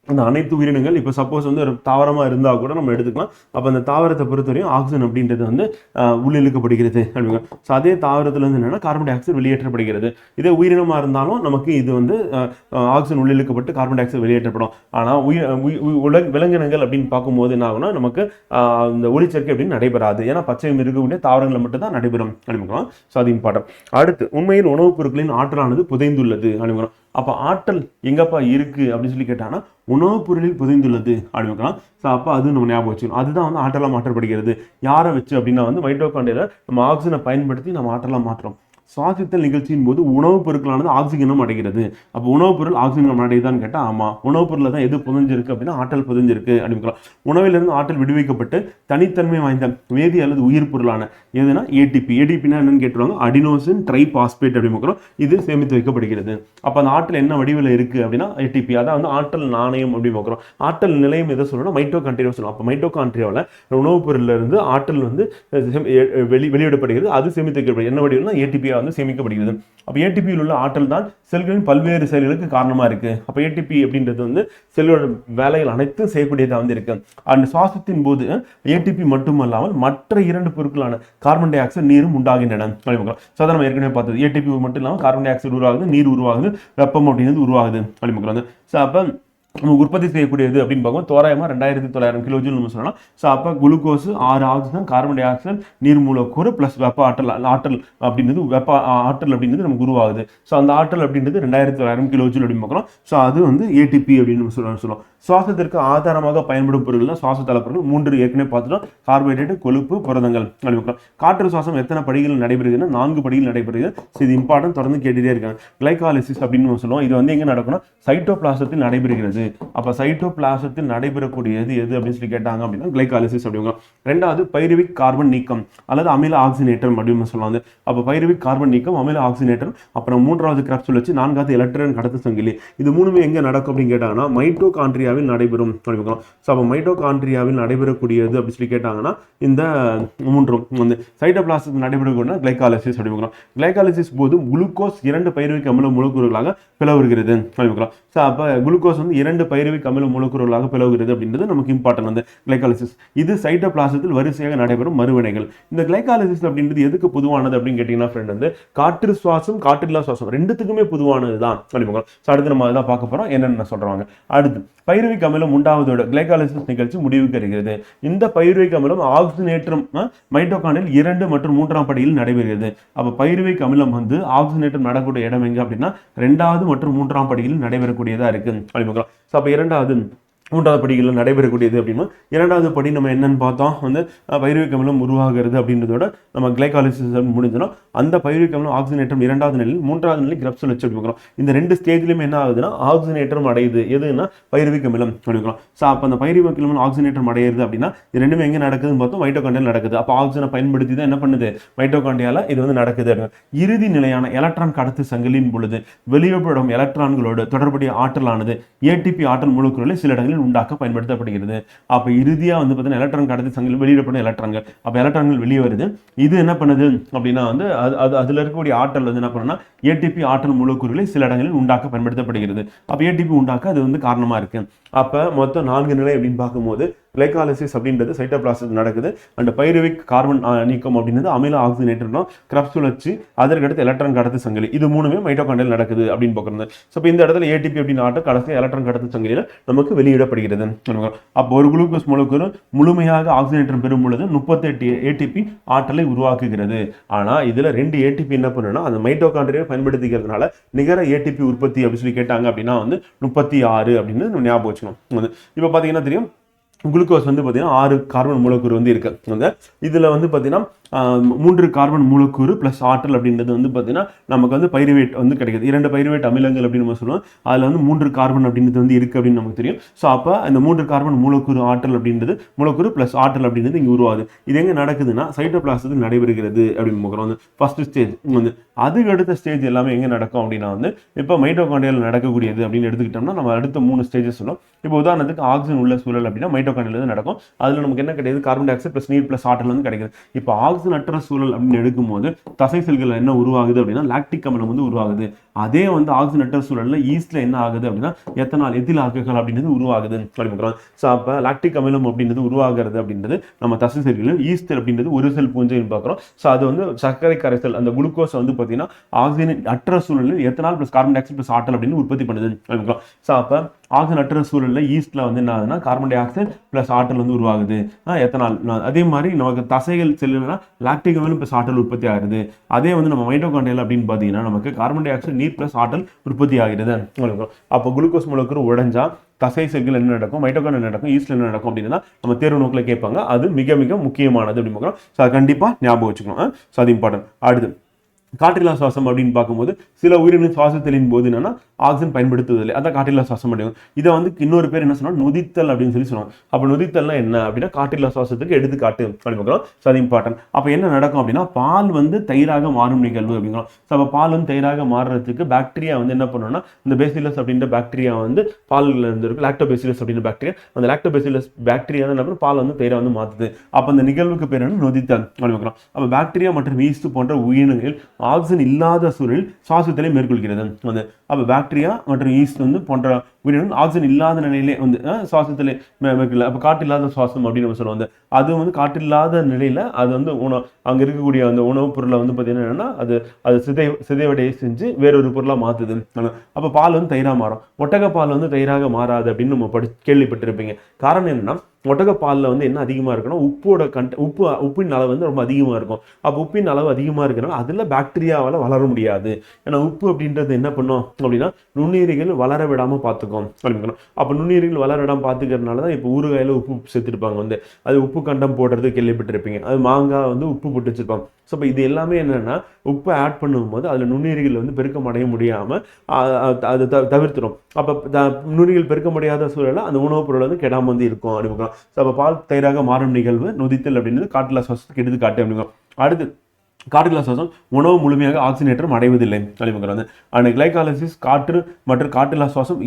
அந்த அனைத்து உயிரினங்கள் இப்போ சப்போஸ் வந்து ஒரு தாவரமாக இருந்தால் கூட நம்ம எடுத்துக்கலாம். அப்போ அந்த தாவரத்தை பொறுத்தவரையும் ஆக்சிஜன் அப்படின்றது வந்து உள்ளிழுக்கப்படுகிறது அப்படிங்க. ஸோ அதே தாவரத்தில் வந்து என்னன்னா கார்பன் டை ஆக்சைடு வெளியேற்றப்படுகிறது. இதே உயிரினமாக இருந்தாலும் நமக்கு இது வந்து ஆக்சிஜன் உள்ளிழுக்கப்பட்டு கார்பன் டை ஆக்சைடு வெளியேற்றப்படும். ஆனால் விலங்கினங்கள் அப்படின்னு பார்க்கும்போது என்ன ஆகும்னா நமக்கு இந்த ஒளிச்சேர்க்கை அப்படின்னு நடைபெறாது. ஏன்னா பச்சையம் இருக்கக்கூடிய தாவரங்கள் மட்டும் தான் நடைபெறும் அப்படிங்கிறோம். ஸோ அது இம்பார்ட்டன்ட். அடுத்து உண்மையில் உணவுப் பொருட்களின் ஆற்றலானது புதைந்துள்ளது அப்படிங்கிறோம். அப்போ ஆற்றல் எங்கப்பா இருக்கு அப்படின்னு சொல்லி கேட்டாங்கன்னா உணவுப் பொருளில் புதைந்துள்ளது அப்படின்னுக்கலாம். ஸோ அப்போ அது நம்ம ஞாபகம் வச்சுக்கணும். அதுதான் வந்து ஆற்றலாக மாற்றப்படுகிறது. யாரை வச்சு அப்படின்னா வந்து மைட்டோகாண்ட்ரியால நம்ம ஆக்சிஜனை பயன்படுத்தி நம்ம ஆற்றலாக மாற்றோம். சுவாசித்தல் நிகழ்ச்சியின் போது உணவுப் பொருட்களானது ஆக்சிஜனும் அடைகிறது. அப்போ உணவுப் பொருள் ஆக்சிஜன் அடையுதான்னு கேட்டால் ஆமாம். உணவுப் பொருளில் தான் எது புதைஞ்சிருக்கு அப்படின்னா ஆற்றல் புதைஞ்சிருக்கு அப்படின்னு. உணவிலிருந்து ஆற்றல் விடுவிக்கப்பட்டு தனித்தன்மை வாய்ந்த வேதி அல்லது உயிர் பொருளான எதுனா ஏடிபி. ஏடிபினா என்னன்னு கேட்டுருவாங்க, அடினோசின் ட்ரைபாஸ்பேட் அப்படின்னு. இது சேமித்து வைக்கப்படுகிறது. அப்போ அந்த ஆற்றல் என்ன வடிவில் இருக்கு அப்படின்னா ஏடிபி. அதான் வந்து ஆற்றல் நாணயம் அப்படின்னு பார்க்குறோம். ஆற்றல் நிலையம் எதை சொல்லணும்னா மைட்டோகாண்ட்ரியா சொல்லணும். அப்போ மைட்டோகாண்ட்ரியாவில் உணவுப் பொருளில் இருந்து ஆற்றல் வந்து வெளியிடப்படுகிறது. அது சேமித்து வைக்கப்படுகிறது. என்ன வடிவம்னா ஏடிபியா வந்து சேமிக்கப்படுகிறது. அப்ப ஏடிபியில் உள்ள ஆற்றல் தான் செல்களின் பல்வேறு செயல்களுக்கு காரணமா இருக்கு. அப்ப ஏடிபி அப்படின்றது வந்து செல்லோட வேலைகள் அனைத்தும் செய்யக்கூடியதா வந்து இருக்கு. அந்த சுவாசத்தின் போது ஏடிபி மட்டுமல்லாமல் மற்ற 2 பொருட்களான கார்பன் டை ஆக்சைடு, நீரும் உண்டாகின்றன. சாதாரண நம்ம ஏற்கனவே பார்த்தது ஏடிபி மட்டும் இல்லாமல் கார்பன் டை ஆக்சைடு உருவாகுது, நீர் உருவாகுது, வெப்பம் அப்படிங்கிறது உருவாகுது அப்படிங்கிறது. ஸோ அப்போ நம்ம உற்பத்தி செய்யக்கூடியது அப்படின்னு பார்க்கும் தோராயமாக 2900 கிலோஜூல் நம்ம சொல்லலாம். ஸோ அப்போ glucose, 6 oxygen, carbon di oxide, நீர் மூலக்கூறு ப்ளஸ் வெப்ப ஆற்றல் அப்படின்றது வெப்ப ஆற்றல் அப்படின்றது நமக்கு உருவாகுது. ஸோ அந்த ஆற்றல் அப்படின்றது 2900 கிலோஜூல் அப்படின்னு பார்க்கலாம். ஸோ அது வந்து ஏடிபி அப்படின்னு நம்ம சொல்லுவோம். சுவாசத்திற்கு ஆதாரமாக பயன்படும் பொருட்கள் தான் சுவாச தலைப்பொருள். 3 ஏற்கனவே பார்த்துட்டோம். கார்போஹைட்ரேட், கொழுப்பு, புரதங்கள் அப்படின்னு. காற்று சுவாசம் எத்தனை படிகள் நடைபெறுதுன்னா 4 படிகள் நடைபெறுது. இது இம்பார்ட்டன்ட், தொடர்ந்து கேட்டுட்டே இருக்காங்க. கிளைகாலிசிஸ் அப்படின்னு சொல்லுவோம். இது வந்து எங்க நடக்கணும், சைட்டோபிளாசத்தில் நடைபெறுகிறது. அப்ப சைட்டோபிளாசத்தில் நடைபெறக்கூடியது எது அப்படின்னு சொல்லி கேட்டாங்க அப்படின்னா கிளைகாலிசிஸ் அப்படிங்க. ரெண்டாவது பைருவிக் கார்பன் நீக்கம் அல்லது அமில ஆக்சினேற்றம் அப்படின்னு சொல்லலாம். அப்ப பைருவிக் கார்பன் நீக்கம், அமில ஆக்சினேற்றம், அப்புறம் 3வது கிராப்சூல் வச்சு 4வது எலக்ட்ரான் கடத்து சங்கிலி. இது 3மே எங்க நடக்கும் அப்படின்னு கேட்டாங்கன்னா மைட்டோகாண்ட்ரியா நடைபெறும். மைட்டோகாண்ட்ரியாவில் நடைபெறக்கூடியது அப்படி சொல்லி கேட்டாங்கன்னா இந்த 3ம் வந்து சைட்டோபிளாசத்தில் நடைபெறக்கூடிய கிளைகாலிசிஸ் அப்படிங்கிறோம். கிளைகாலிசிஸ் போது குளுக்கோஸ் 2 பைருவிக் அமில மூலக்கூறுகளாக பிளவுகிறது. அப்ப குளுக்கோஸ் வந்து 2 பைருவிக் அமில மூலக்கூறுகளாக பிளவுகிறது அப்படின்றது நமக்கு இம்பார்ட்டன்ட். வந்து கிளைகாலிசிஸ் இது சைட்டோபிளாசத்தில் வரிசையாக நடைபெறும் மறுவினைகள். இந்த கிளைகாலிசிஸ் அப்படின்றது எதுக்கு பொதுவானது அப்படின்னு கேட்டீங்கன்னா ஃப்ரெண்ட் வந்து காற்று சுவாசம், காற்றில்லா சுவாசம் ரெண்டுத்துக்குமே பொதுவானது தான் அப்படிங்க. அடுத்து நம்ம அதான் பார்க்க போறோம் என்னென்ன சொல்றாங்க. அடுத்து பைருவிக் அமிலம் உண்டாவதோட கிளைகாலிசிஸ் நிகழ்ச்சி முடிவுக்கு வருகிறது. இந்த பைருவிக் அமிலம் ஆக்சிஜனேற்றம் மைட்டோகாண்ட்ரியில் 2 மற்றும் 3ஆம் படியில் நடைபெறுகிறது. அப்ப பைருவிக் அமிலம் வந்து ஆக்சிஜனேற்றம் நடக்கூடிய இடம் எங்க அப்படின்னா 2வது மற்றும் 3ஆம் படியில் நடைபெறக்கூடியதா இருக்கு அப்படிங்க. அப்ப 2வது 3வது படிகளில் நடைபெறக்கூடியது அப்படின்னா 2வது படி நம்ம என்னன்னு பார்த்தோம் வந்து பைருவிக் அமிலம் உருவாகிறது அப்படின்றதோட நம்ம கிளைகாலிசிஸ் முடிஞ்சிடும். அந்த பைருவிக் அமிலம் ஆக்சிஜனேற்றம் 2வது நிலையில், 3வது நிலை கிராப்சூல் வச்சு அப்படிங்கிறோம். இந்த 2 ஸ்டேஜ்லையும் என்ன ஆகுதுன்னா ஆக்சிஜனேற்றம் அடையுது. எதுன்னா பைருவிக் அமிலம் அப்படிங்கிறோம். ஸோ அப்போ அந்த பைருவிக் அமிலம் ஆக்சிஜனேற்றம் அடையிறது அப்படின்னா இது ரெண்டுமே எங்கே நடக்குதுன்னு பார்த்தோம், மைட்டோகாண்ட்ரியால் நடக்குது. அப்போ ஆக்சிஜனை பயன்படுத்தி தான் என்ன பண்ணுது மைட்டோகாண்ட்ரியால இது வந்து நடக்குது. இறுதி நிலையான எலக்ட்ரான் கடத்து சங்கிலியின் பொழுது வெளியிடப்படும் எலக்ட்ரான்களோடு தொடர்புடைய ஆற்றலானது ஏடிபி ஆற்றல் மூலக்கூறுகளில் சில இடங்களில் மைட்டோகாண்ட்ரியல் உண்டாக்க பயன்படுத்தப்படுகிறது. அப்ப இறுதியா வந்து பார்த்தீங்கன்னா எலக்ட்ரான் கடத்தி சங்கிலியில் வெளியிடப்படும் எலக்ட்ரான்கள், அப்ப எலக்ட்ரான்கள் வெளியே வருது. இது என்ன பண்ணுது அப்படின்னா வந்து அதுல இருக்கக்கூடிய ஆற்றல் வந்து என்ன பண்ணுன்னா ஏடிபி ஆற்றல் மூலக்கூறுகளை சில இடங்களில் உண்டாக்க பயன்படுத்தப்படுகிறது. அப்ப ஏடிபி உண்டாக்க அது வந்து காரணமா இருக்கு. அப்ப மொத்தம் 4 நிலை அப்படின்னு பார்க்கும்போது கிளைகாலிசிஸ் அப்படின்றது சைட்டோபிளாசம் நடக்குது. அண்ட் பைருவிக் கார்பன் நீக்கம் அப்படின்றது அமில ஆக்சிஜனேட்டரும் கிரப்ஸ் சுழற்சி, அதற்கடுத்து எலக்ட்ரான் கடத்து சங்கிலி, இது மூணுமே மைட்டோகாண்ட்ரியல் நடக்குது அப்படின்னு பார்க்குறது. ஸோ இப்போ இந்த இடத்துல ஏடிபி அப்படின்னு ஆற்றல் கடைசி எலக்ட்ரான் கடத்து சங்கிலியில் நமக்கு வெளியிடப்படுகிறது. அப்போ ஒரு குளுக்கோஸ் மூலக்கூறு முழுமையாக ஆக்சிஜனேற்றம் பெறும் பொழுது 38 ஏடிபி ஆற்றலை உருவாக்குகிறது. ஆனா இதுல 2 ஏடிபி என்ன பண்ணுன்னா அந்த மைட்டோகாண்ட்ரியை பயன்படுத்திக்கிறதுனால நிகர ஏடிபி உற்பத்தி அப்படின்னு சொல்லி கேட்டாங்க அப்படின்னா வந்து 36 அப்படின்னு ஞாபகம் வச்சுக்கணும். இப்போ பார்த்தீங்கன்னா தெரியும் குளுக்கோஸ் வந்து பார்த்தீங்கன்னா 6 கார்பன் மூலக்கூறு வந்து இருக்கு. இதுல வந்து பார்த்தீங்கன்னா 3 கார்பன் மூலக்கூறு பிளஸ் ஆற்றல் அப்படின்றது வந்து பார்த்தீங்கன்னா நமக்கு வந்து பைருவேட் வந்து கிடைக்குது. 2 பைருவேட் அமிலங்கள் அப்படின்னு நம்ம சொல்லுவோம். அதில் வந்து 3 கார்பன் அப்படின்றது வந்து இருக்கு அப்படின்னு நமக்கு தெரியும். ஸோ அப்போ அந்த 3 கார்பன் மூலக்கூறு ஆற்றல் அப்படின்றது மூலக்கூறு பிளஸ் ஆற்றல் அப்படின்றது இங்கே உருவாகுது. இது எங்கே நடக்குதுன்னா சைட்டோபிளாசத்தில் நடைபெறுகிறது அப்படின்னு பார்க்குறோம். வந்து ஃபர்ஸ்ட் ஸ்டேஜ் வந்து. அதுக்கு அடுத்த ஸ்டேஜ் எல்லாமே எங்கே நடக்கும் அப்படின்னா வந்து இப்போ மைட்டோகாண்ட்ரியாவில் நடக்கக்கூடியது அப்படின்னு எடுத்துக்கிட்டோம்னா நம்ம அடுத்த 3 ஸ்டேஜஸ் சொல்லும். இப்போ உதாரணத்துக்கு ஆக்சிஜன் உள்ள சூழல் அப்படின்னா மைட்டோகாண்ட்ரியாவில் நடக்கும். அதில் நமக்கு என்ன கிடையாது, கார்பன் டை ஆக்சைடு பிளஸ் நீர் பிளஸ் ஆற்றல் வந்து கிடைக்குது. இப்போ ஆக்சிஜன் அற்ற சூழல் அப்படின்னு எடுக்கும்போது தசை செல்கள் என்ன உருவாகுது அப்படின்னா லாக்டிக் அமிலம் வந்து உருவாகுது. அதே வந்து ஆக்சிஜன் அற்ற சூழல்ல ஈஸ்ட்ல என்ன ஆகுது அப்படின்னா எத்தில் ஆல்கஹால் அப்படின்றது உருவாகுது அப்படிங்கிறோம். ஸோ அப்போ லாக்டிக் அமிலம் அப்படின்றது உருவாகிறது அப்படின்றது நம்ம தசை செல்களில் ஈஸ்ட் அப்படின்றது ஒரு செல் பூஞ்சைன்னு பார்க்குறோம். ஸோ அது வந்து சர்க்கரை கரைசல் அந்த குளுக்கோஸ் வந்து பார்த்தீங்கன்னா ஆக்சிஜன் அற்ற சூழலில் ethanol plus carbon di oxide plus ஆற்றல் அப்படின்னு உற்பத்தி பண்ணுது அப்படிங்கிறோம். ஸோ அப்போ ஆக்சிஜன் அற்ற சூழலில் ஈஸ்ட்ல வந்து என்ன ஆகுதுன்னா கார்பன் டை ஆக்சைடு பிளஸ் ஆற்றல் வந்து உருவாகுது எத்தனால். அதே மாதிரி நமக்கு தசைகள் செல்லுன்னா லாக்டிக் அமிலம் பிளஸ் ஆற்றல் உற்பத்தி ஆகுது. அதே வந்து நம்ம மைட்டோகாண்ட்ரியல் அப்படின்னு பார்த்தீங்கன்னா நமக்கு கார்பன் டை ஆக்சைடு நீர் பிளஸ் ஆற்றல் உற்பத்தி ஆகிறது. அப்போ குளுக்கோஸ் மூலக்கூறு உடைஞ்சா தசை செல்கள் என்ன நடக்கும், மைட்டோகாண்ட்ரியல் நடக்கும், ஈஸ்ட்ல என்ன நடக்கும் அப்படின்னா நம்ம தேர்வு நோக்கில் கேட்பாங்க. அது மிக மிக முக்கியமானது அப்படின்னு பார்க்குறோம். ஸோ அது கண்டிப்பாக ஞாபகம் வச்சுக்கணும். ஸோ அது இம்பார்ட்டன்ட். அடுத்து காற்றில்லா சுவாசம் அப்படின்னு பார்க்கும்போது சில உயிரின சுவாசத்தின் போது என்னன்னா ஆக்சிஜன் பயன்படுத்துவதில்லை, அதான் காற்றில்லா சுவாசம் அப்படிங்க. இதை வந்து இன்னொரு பேர் என்ன சொன்னா நொதித்தல் அப்படின்னு சொல்லி சொல்லுவாங்க. அப்போ நொதித்தல்னா என்ன அப்படின்னா காற்றில்லா சுவாசத்துக்கு எடுத்துக்காட்டு அப்படின்னு பார்க்குறோம். ஸோ அது இம்பார்ட்டன்ட். அப்போ என்ன நடக்கும் அப்படின்னா பால் வந்து தயிராக மாறும் நிகழ்வு அப்படிங்கிறோம். ஸோ அப்போ பால் வந்து தயிராக மாறுறதுக்கு பாக்டீரியா வந்து என்ன பண்ணணும்னா இந்த பேசிலஸ் அப்படின்ற பாக்டீரியா வந்து பாலில் இருந்து இருக்கு லாக்டோபேசிலஸ் அப்படின்ற பாக்டீரியா, அந்த லாக்டோபேசிலஸ் பாக்டீரியா தான் என்ன பண்ணும் பால் வந்து தயிராக வந்து மாற்றுது. அப்போ அந்த நிகழ்வுக்கு பேர் என்ன நொதித்தல் அப்படின்னு பார்க்குறோம். அப்போ பாக்டீரியா மற்றும் ஈஸ்ட் போன்ற உயிரினங்கள் ஆக்சிஜன் இல்லாத சூழலில் சுவாசத்திலே மேற்கொள்கிறது. வந்து அப்போ பாக்டீரியா மற்றும் ஈஸ்ட் வந்து போன்ற உயிரினங்கள் ஆக்சிஜன் இல்லாத நிலையிலே வந்து சுவாசத்திலே மேற்கொள்ள. அப்போ காற்றில்லாத சுவாசம் அப்படின்னு நம்ம சொல்லுவோம். அது வந்து காற்றில்லாத நிலையில அது வந்து அங்கே இருக்கக்கூடிய அந்த உணவுப் பொருளை வந்து பார்த்தீங்கன்னா என்னன்னா அது சிதைவடைய செஞ்சு வேறொரு பொருளாக மாற்றுது. அப்போ பால் வந்து தயிராக மாறும். ஒட்டக பால் வந்து தயிராக மாறாது அப்படின்னு நம்ம கேள்விப்பட்டிருப்பீங்க. காரணம் என்னன்னா ஒட்டகப்பாலில் வந்து என்ன அதிகமாக இருக்குன்னா உப்பின் அளவு வந்து ரொம்ப அதிகமாக இருக்கும். அப்போ உப்பின் அளவு அதிகமாக இருக்கிறனால அதில் பாக்டீரியாவால் வளர முடியாது. ஏன்னா உப்பு அப்படின்றது என்ன பண்ணும் அப்படின்னா நுண்ணுயிரிகள் வளர விடாமல் பார்த்துக்கும் அப்படிங்கணும். அப்போ நுண்ணுயிரிகள் வளர விடாமல் பார்த்துக்கிறதுனால தான் இப்போ ஊறுகாயில் உப்பு சேர்த்துருப்பாங்க. வந்து அது உப்பு கண்டம் போடுறது கேள்விப்பட்டிருப்பீங்க. அது மாங்காய் வந்து உப்பு போட்டு வச்சிருப்பாங்க. ஸோ இப்போ இது எல்லாமே என்னென்னா உப்பை ஆட் பண்ணும்போது அதில் நுண்ணுயிரிகள் வந்து பெருக்கம் அடைய முடியாமல் அதை தவிர்த்துடும். அப்போ நுண்ணுயிரிகள் பெருக்க முடியாத சூழலில் அந்த உணவுப் பொருள் வந்து கெடாமல் வந்து இருக்கும் அப்படிங்க. ஸோ அப்போ பால் தயிராக மாறும் நிகழ்வு நொதித்தல் அப்படின்றது காற்றில்லா சுவாசத்துக்கு எடுத்துக்காட்டு அப்படிங்க. அடுத்து காற்றில்லா சுவாசம் உணவு முழுமையாக ஆக்சிஜனேற்றம் அடைவதில்லை அப்படிங்கிறது. அண்ட் கிளைகாலிசிஸ் காற்று மற்றும் காற்றில்லா சுவாசம்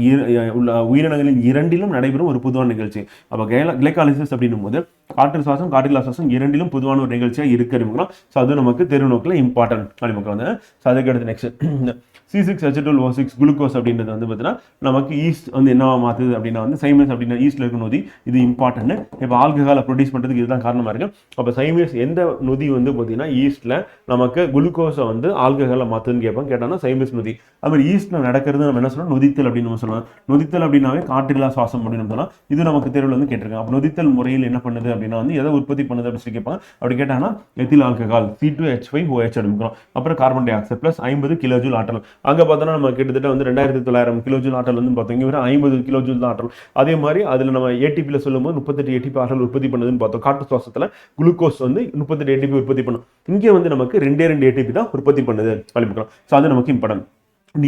உயிரினங்களின் இரண்டிலும் நடைபெறும் ஒரு பொதுவான நிகழ்ச்சி. அப்போ கிளைகாலிசிஸ் அப்படின்னும் போது காற்று சுவாசம் காற்றில்லா சுவாசம் இரண்டிலும் பொதுவான ஒரு நிகழ்ச்சியாக இருக்கு அப்படிங்கிறோம். ஸோ அது நமக்கு தெரு நோக்கில் இம்பார்ட்டன்ட் அப்படிங்கிறது. ஸோ அதுக்கு அடுத்து நெக்ஸ்ட் C6H12O6 குளுக்கோஸ் அப்படின்றது வந்து பார்த்தீங்கன்னா நமக்கு ஈஸ்ட் வந்து என்னவா மாற்றுது அப்படின்னா வந்து சைமஸ் அப்படின்னா ஈஸ்ட்ல இருக்க நொதி இது இம்பார்ட்டன்ட். இப்போ ஆல்கஹாலை ப்ரொடியூஸ் பண்ணுறதுக்கு இதுதான் காரணமாக இருக்கு. அப்போ சைமஸ் எந்த நொதி வந்து பார்த்தீங்கன்னா ஈஸ்ட்ல நமக்கு குளுக்கோஸை வந்து ஆல்கஹாலை மாற்றுதுன்னு கேட்டாங்கன்னா சைமஸ் நொதி. அது மாதிரி ஈஸ்ட்ல நடக்கிறது நம்ம என்ன சொல்லணும் நொதித்தல் அப்படின்னு நம்ம சொல்லலாம். நொதித்தல் அப்படின்னாவே காற்றில்லா சுவாசம் அப்படின்னு சொல்லலாம். இது நமக்கு தேர்வில் வந்து கேட்டிருக்காங்க. அப்போ நொதித்தல் முறையில் என்ன பண்ணுது அப்படின்னா வந்து எதை உற்பத்தி பண்ணுது அப்படின்னு சொல்லி கேட்பாங்க. அப்படி கேட்டாங்கன்னா எத்தில் ஆல்கஹால் C2H5OH அப்படிங்கிறோம். அப்புறம் carbon di oxide plus 50 kilojoule ஆற்றல். அங்கே பார்த்தோன்னா நம்ம கிட்டத்தட்ட வந்து 2900 கிலோஜூல் ஆற்றல் வந்து பார்த்தோம். இங்கே 50 கிலோஜூல் தான் ஆற்றல். அதே மாதிரி அதில் நம்ம ஏடிபியில் சொல்லும்போது 38 ஏடிபி ஆற்றல் உற்பத்தி பண்ணுதுன்னு பார்த்தோம். காற்று சுவாசத்தில் குளுக்கோஸ் வந்து 38 ஏடிபி உற்பத்தி பண்ணும். இங்கே வந்து நமக்கு 2 ஏடிபி தான் உற்பத்தி பண்ணுது அப்படிங்கிறோம். ஸோ அது நமக்கு இம்பார்ட்டன்ட்.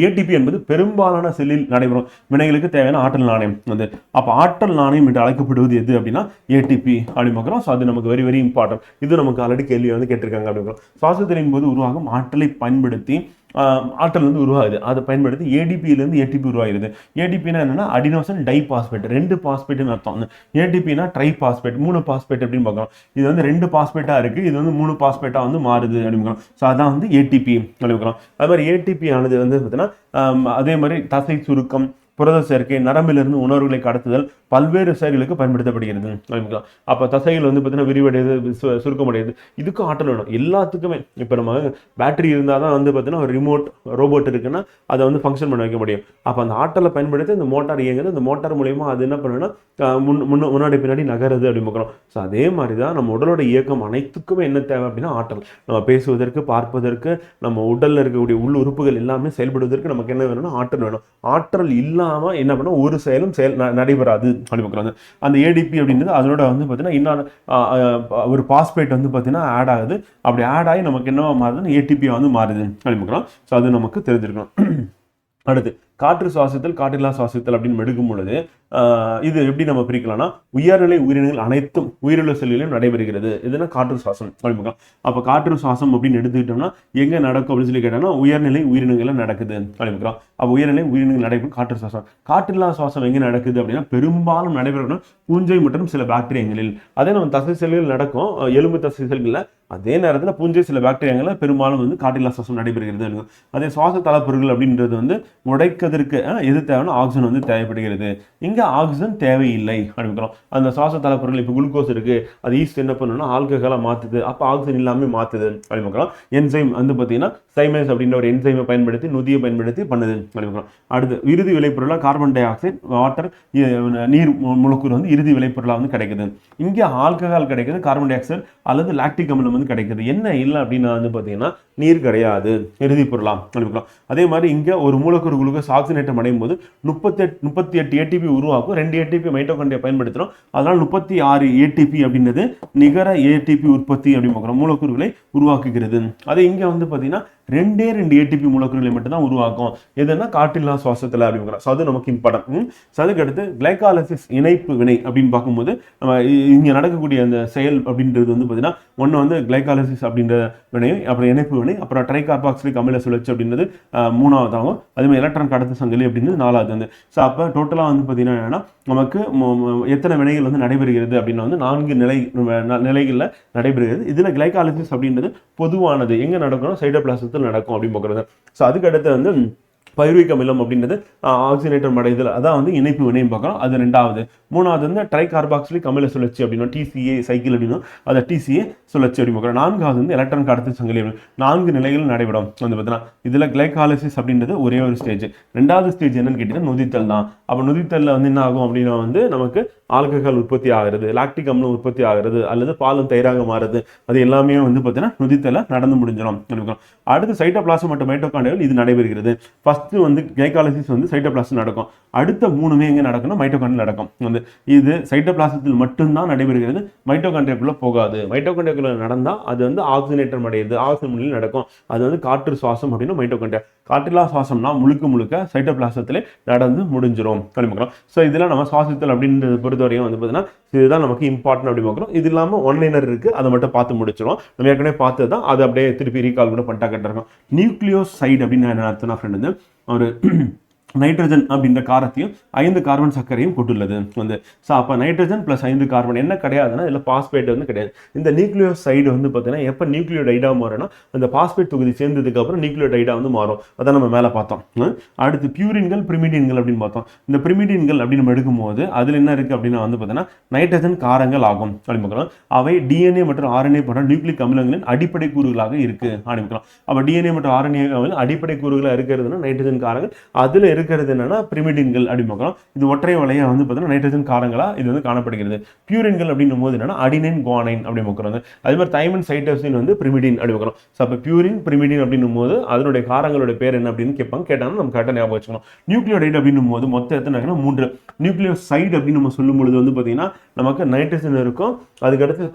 ஏடிபி என்பது பெரும்பாலான செல்லில் நடைபெறும் வினைகளுக்கு தேவையான ஆற்றல் நாணயம் வந்து. அப்போ ஆற்றல் நாணயம் என்று அழைக்கப்படுவது எது அப்படின்னா ஏடிபி அப்படின்னு பார்க்குறோம். ஸோ அது நமக்கு வெரி வெரி இம்பார்ட்டன்ட். இது நமக்கு ஆல்ரெடி கேள்வி வந்து கேட்டிருக்காங்க அப்படிங்கிறோம். சுவாசத்தின் போது உருவாகும் ஆற்றலை பயன்படுத்தி ஆற்றல் வந்து உருவாகுது. அதை பயன்படுத்தி ஏடிபியிலேருந்து ஏடிபி உருவாகிறது. ஏடிபினா என்னன்னா அடினோசின் டைபாஸ்பேட், 2 பாஸ்பேட்னு அர்த்தம். ஏடிபினா ட்ரைபாஸ்பேட், 3 பாஸ்பேட் அப்படின்னு பார்க்கலாம். இது வந்து 2 பாஸ்பேட்டா இருக்கு, இது வந்து 3 பாஸ்பேட்டா வந்து மாறுது அப்படின்னு. ஸோ அதான் வந்து ஏடிபி அப்படின்னு. அது மாதிரி ஏடிபி ஆனது வந்து பார்த்தீங்கன்னா அதே மாதிரி தசை சுருக்கம், புரத சேர்க்கை, நரம்பிலிருந்து உணர்வுகளை கடத்துதல், பல்வேறு செயல்களுக்கு பயன்படுத்தப்படுகிறது. அப்போ தசைகள் வந்து பார்த்தீங்கன்னா விரிவடையுது, சுருக்கமடையுது, இதுக்கும் ஆற்றல் வேணும் எல்லாத்துக்குமே. இப்போ நம்ம பேட்டரி இருந்தால் தான் வந்து பார்த்தீங்கன்னா ஒரு ரிமோட் ரோபோட் இருக்குன்னா அதை வந்து ஃபங்க்ஷன் பண்ண வைக்க முடியும். அப்போ அந்த ஆற்றலை பயன்படுத்தி இந்த மோட்டார் இயங்குது, அந்த மோட்டார் மூலயமா அது என்ன பண்ணுன்னா முன்னாடி பின்னாடி நகருது அப்படின்னு பார்க்குறோம். ஸோ அதே மாதிரி தான் நம்ம உடலோட இயக்கம் அனைத்துக்குமே என்ன தேவை அப்படின்னா ஆற்றல். நம்ம பேசுவதற்கு, பார்ப்பதற்கு, நம்ம உடலில் இருக்கக்கூடிய உள் உறுப்புகள் எல்லாமே செயல்படுவதற்கு நமக்கு என்ன வேணும்னா ஆற்றல் வேணும். ஆற்றல் இல்லாமல் என்ன பண்ண ஒரு செயலும் நடைபெறாது அப்படி பார்க்குறாங்க. அந்த ஏடிபி அப்படின்றது அதனோட வந்து பார்த்தீங்கன்னா இன்னொரு ஒரு பாஸ்பேட் வந்து பார்த்தீங்கன்னா ஆட் ஆகுது. அப்படி ஆட் ஆகி நமக்கு என்ன மாறுதுன்னு ஏடிபி வந்து மாறுது அப்படி பார்க்குறோம். ஸோ அது நமக்கு தெரிஞ்சிருக்கணும். அடுத்து காற்று சுவாசித்தல், காற்றில்லா சுவாசித்தல் அப்படின்னு எடுக்கும் பொழுது இது எப்படி நம்ம பிரிக்கலாம்னா உயர்நிலை உயிரினங்கள் அனைத்தும் உயிருள்ள செல்களிலும் நடைபெறுகிறது. இதுனா காற்று சுவாசம் அப்படின்னு. அப்போ காற்று சுவாசம் அப்படின்னு எடுத்துக்கிட்டோம்னா எங்கே நடக்கும் அப்படின்னு சொல்லி கேட்டோம்னா உயர்நிலை உயிரினங்கள் நடக்குது அப்படின்னு. அப்போ உயர்நிலை உயிரினங்கள் நடைபெறும் காற்று சுவாசம். காற்றில்லா சுவாசம் எங்கே நடக்குது அப்படின்னா பெரும்பாலும் நடைபெறணும் பூஞ்சை மற்றும் சில பாக்டீரியங்களில். அதே நம்ம தசை செல்கள் நடக்கும், எலும்பு தசை செல்களில். அதே நேரத்தில் பூஞ்சை சில பாக்டீரியாங்களில் பெரும்பாலும் வந்து காற்றில்லா சுவாசம் நடைபெறுகிறது. அதே சுவாச தலைப்பொருட்கள் அப்படின்றது வந்து உடைக்கிறதுக்கு எது தேவைன்னா ஆக்சிஜன் வந்து தேவைப்படுகிறது. இங்கே ஆக்சிஜன் தேவையில்லை அப்படிங்கிறோம். அந்த சுவாச தலைப்பொருட்கள் இப்போ குளுக்கோஸ் இருக்கு, அது ஈஸ்ட் என்ன பண்ணணும்னா ஆல்கஹாலாக மாற்றுது, அப்போ ஆக்சிஜன் இல்லாமல் மாற்றுது அப்படிங்கிறோம். என்சைம் வந்து பார்த்தீங்கன்னா சைமேஸ் அப்படின்ற ஒரு என்சைமை பயன்படுத்தி நொதியை பயன்படுத்தி பண்ணுது அப்படிங்கிறோம். அடுத்து இறுதி விளைபொருளாக கார்பன் டை ஆக்சைடு, வாட்டர், நீர் மூலக்கூறு வந்து இறுதி விளைபொருளாக வந்து கிடைக்குது. இங்கே ஆல்கஹால் கிடைக்குது, கார்பன் டை ஆக்சைடு அல்லது லாக்டிக் அமிலம் வந்து கிடைக்குது. என்ன இல்லை அப்படின்னா வந்து பார்த்தீங்கன்னா நீர் கிடையாது இறுதி பொருளாம் அப்படிங்கிறோம். அதே மாதிரி இங்கே ஒரு மூலக்கூறு குளுக்கோஸ் ஆக்சிஜனேற்றம் அடையும் போது 38 ஏடிபி உருவாக்கும். 2 ஏடிபி மைட்டோகாண்ட்ரியா பயன்படுத்துகிறோம். அதனால் 36 ஏடிபி அப்படின்றது நிகர ஏடிபி உற்பத்தி அப்படின்னு பார்க்குறோம், மூலக்கூறுகளை உருவாக்குகிறது. அதே இங்கே வந்து பார்த்தீங்கன்னா 2 ஏடிபி மூலக்கூறுகளை மட்டும்தான் உருவாக்கும். எதுனா காற்றில்லா சுவாசத்தில் அப்படிங்கிறோம். ஸோ அது நமக்கு இம்பார்ட்டன்ட். ஸோ அதுக்கு அடுத்து கிளைகாலிசிஸ் இணைப்பு வினை அப்படின்னு பார்க்கும்போது நம்ம இங்கே நடக்கக்கூடிய அந்த செயல் அப்படின்றது வந்து பார்த்தீங்கன்னா ஒன்று வந்து கிளைகாலிசிஸ் அப்படின்ற வினை, அப்புறம் இணைப்பு வினை, அப்புறம் ட்ரைகார்பாக்சிலிக் அமில சுழற்சி அப்படின்றது மூணாவதாகும். அதேமாதிரி எலக்ட்ரான் கடத்து சங்கிலி அப்படின்றது நாலாவது வந்து. ஸோ அப்போ டோட்டலாக வந்து பார்த்தீங்கன்னா என்னன்னா நமக்கு எத்தனை வினைகள் வந்து நடைபெறுகிறது அப்படின்னா வந்து 4 நிலைகளில் நடைபெறுகிறது. இதில் கிளைகாலிசிஸ் அப்படின்றது பொதுவானது எங்கே நடக்கணும், சைட்டோபிளாசத்தில் நடக்கும் அப்படின்னு பார்க்குறது. ஸோ அதுக்கு அடுத்து வந்து பைருவிக் அமிலம் அப்படின்றது ஆக்சிஜனேற்றம் அடைதல், அதான் வந்து இணைப்பு வினையும் பார்க்குறோம், அது ரெண்டாவது. மூணாவது வந்து ட்ரைகார்பாக்சிலிக் அமில சுழற்சி அப்படின்னா டிசிஏ சைக்கிள் அப்படின்னா அதை டிசிஏ சுழற்சி அப்படின்னு பார்க்குறோம். நான்காவது வந்து எலக்ட்ரான் கடத்து சங்கிலி. 4 நிலைகள் நடைபெறும் வந்து பார்த்தீங்கன்னா. இதில் கிளைகாலிசிஸ் அப்படின்றது ஒரே ஒரு ஸ்டேஜ். ரெண்டாவது ஸ்டேஜ் என்னன்னு கேட்டீங்கன்னா நொதித்தல் தான். அப்போ நொதித்தலில் வந்து என்ன ஆகும் அப்படின்னா வந்து நமக்கு ஆல்கஹால் உற்பத்தி ஆகிறது, லாக்டிக் அமிலம் உற்பத்தி ஆகிறது, அல்லது பாலும் தயிராக மாறுது. அது எல்லாமே வந்து பார்த்தீங்கன்னா நொதித்தல நடந்து முடிஞ்சிடும். அடுத்து சைட்டோபிளாசம் மற்றும் மைட்டோகாண்ட்ரியாவில் இது நடைபெறுகிறது. ஃபர்ஸ்ட் வந்து கிளைகாலிசிஸ் வந்து சைட்டோபிளாசம் நடக்கும். அடுத்த 3மே எங்கே நடக்கணும், மைட்டோகாண்ட்ரியா நடக்கும். வந்து இது சைட்டோபிளாசத்தில் மட்டும்தான் நடைபெறுகிறது, மைட்டோகாண்ட்ரியாக்குள்ள போகாது. மைட்டோகாண்ட்ரியாக்குள்ள நடந்தால் அது வந்து ஆக்சிஜனேற்றம் அடையுது, ஆக்சிஜன் முறையில் நடக்கும். அது வந்து காற்று சுவாசம் அப்படின்னா மைட்டோகாண்ட்ரியா. காற்றில்லா சுவாசம்னா முழுக்க சைட்டோபிளாசத்திலே நடந்து முடிஞ்சிடும் அப்படிங்கிறோம். ஸோ இதெல்லாம் நம்ம சுவாசித்தல் அப்படின்றது பொறுத்தவரையும் வந்து பார்த்தீங்கன்னா இதுதான் நமக்கு இம்பார்ட்டன்ட் அப்படி பார்க்குறோம். இது இல்லாமல் ஒன்லைனர் இருக்குது, அதை மட்டும் பார்த்து முடிச்சிடும். நம்ம ஏற்கனவே பார்த்து தான் அதை அப்படியே திருப்பி ரீகால் கூட பண்ணிட்டா கட்டிருக்கோம். நியூக்ளியோசைடு அப்படின்னு என்ன அர்த்தம்னா ஃப்ரெண்ட் வந்து ஒரு நைட்ரஜன் அப்படின்ற காரத்தையும் 5 கார்பன் சர்க்கரையும் கொண்டுள்ளது வந்து. ஸோ அப்போ நைட்ரஜன் ப்ளஸ் 5 கார்பன் என்ன கிடையாதுன்னா இதில் பாஸ்பேட் வந்து கிடையாது. இந்த நியூக்ளியோசைடு வந்து பார்த்தீங்கன்னா எப்போ நியூக்ளியோடைடாக மாறும்னா அந்த பாஸ்பேட் தொகுதி சேர்ந்ததுக்கு அப்புறம் நியூக்ளியோடைடாக வந்து மாறும். அதான் நம்ம மேலே பார்த்தோம். அடுத்து பியூரின்கள், பிரிமிடின்கள் அப்படின்னு பார்த்தோம். இந்த பிரிமிடின்கள் அப்படின்னு நம்ம எடுக்கும்போது அதில் என்ன இருக்குது அப்படின்னா வந்து பார்த்தீங்கன்னா நைட்ரஜன் காரங்கள் ஆகும் அப்படின்னு பார்க்குறோம். அவை டிஎன்ஏ மற்றும் ஆர்என்ஏ போன்ற நியூக்ளிக் அமிலங்களின் அடிப்படை கூறுகளாக இருக்குது ஆரம்பிக்கலாம். அப்போ டிஎன்ஏ மற்றும் ஆர்என்ஏ அடிப்படை கூறுகளாக இருக்கிறதுனா நைட்ரஜன் காரங்கள், அதில் இருக்கிறது என்னன்னா பிரிமிடின்கள் அப்படின்னு பார்க்குறோம். இது ஒற்றை வளையா வந்து பார்த்தீங்கன்னா நைட்ரஜன் காரங்களா இது வந்து காணப்படுகிறது. பியூரின்கள் அப்படின்னும் போது என்னன்னா அடினைன், குவானைன் அப்படின்னு பார்க்குறோம். அதே மாதிரி தைமின், சைட்டோசின் வந்து பிரிமிடின் அப்படி பார்க்குறோம். ஸோ அப்போ பியூரின், பிரிமிடின் அப்படின்னும் போது அதனுடைய காரங்களுடைய பேர் என்ன அப்படின்னு கேட்டாங்கன்னா நம்ம கரெக்டாக ஞாபகம் வச்சுக்கணும். நியூக்ளியோடைடு அப்படின்னும் போது மொத்தம் எத்தனை 3. நியூக்ளியோசைடு அப்படின்னு நம்ம சொல்லும் பொழுது வந்து பார்த்தீங்கன்னா நமக்கு நைட்ரஜன் இருக்கும், அதுக்கடுத்து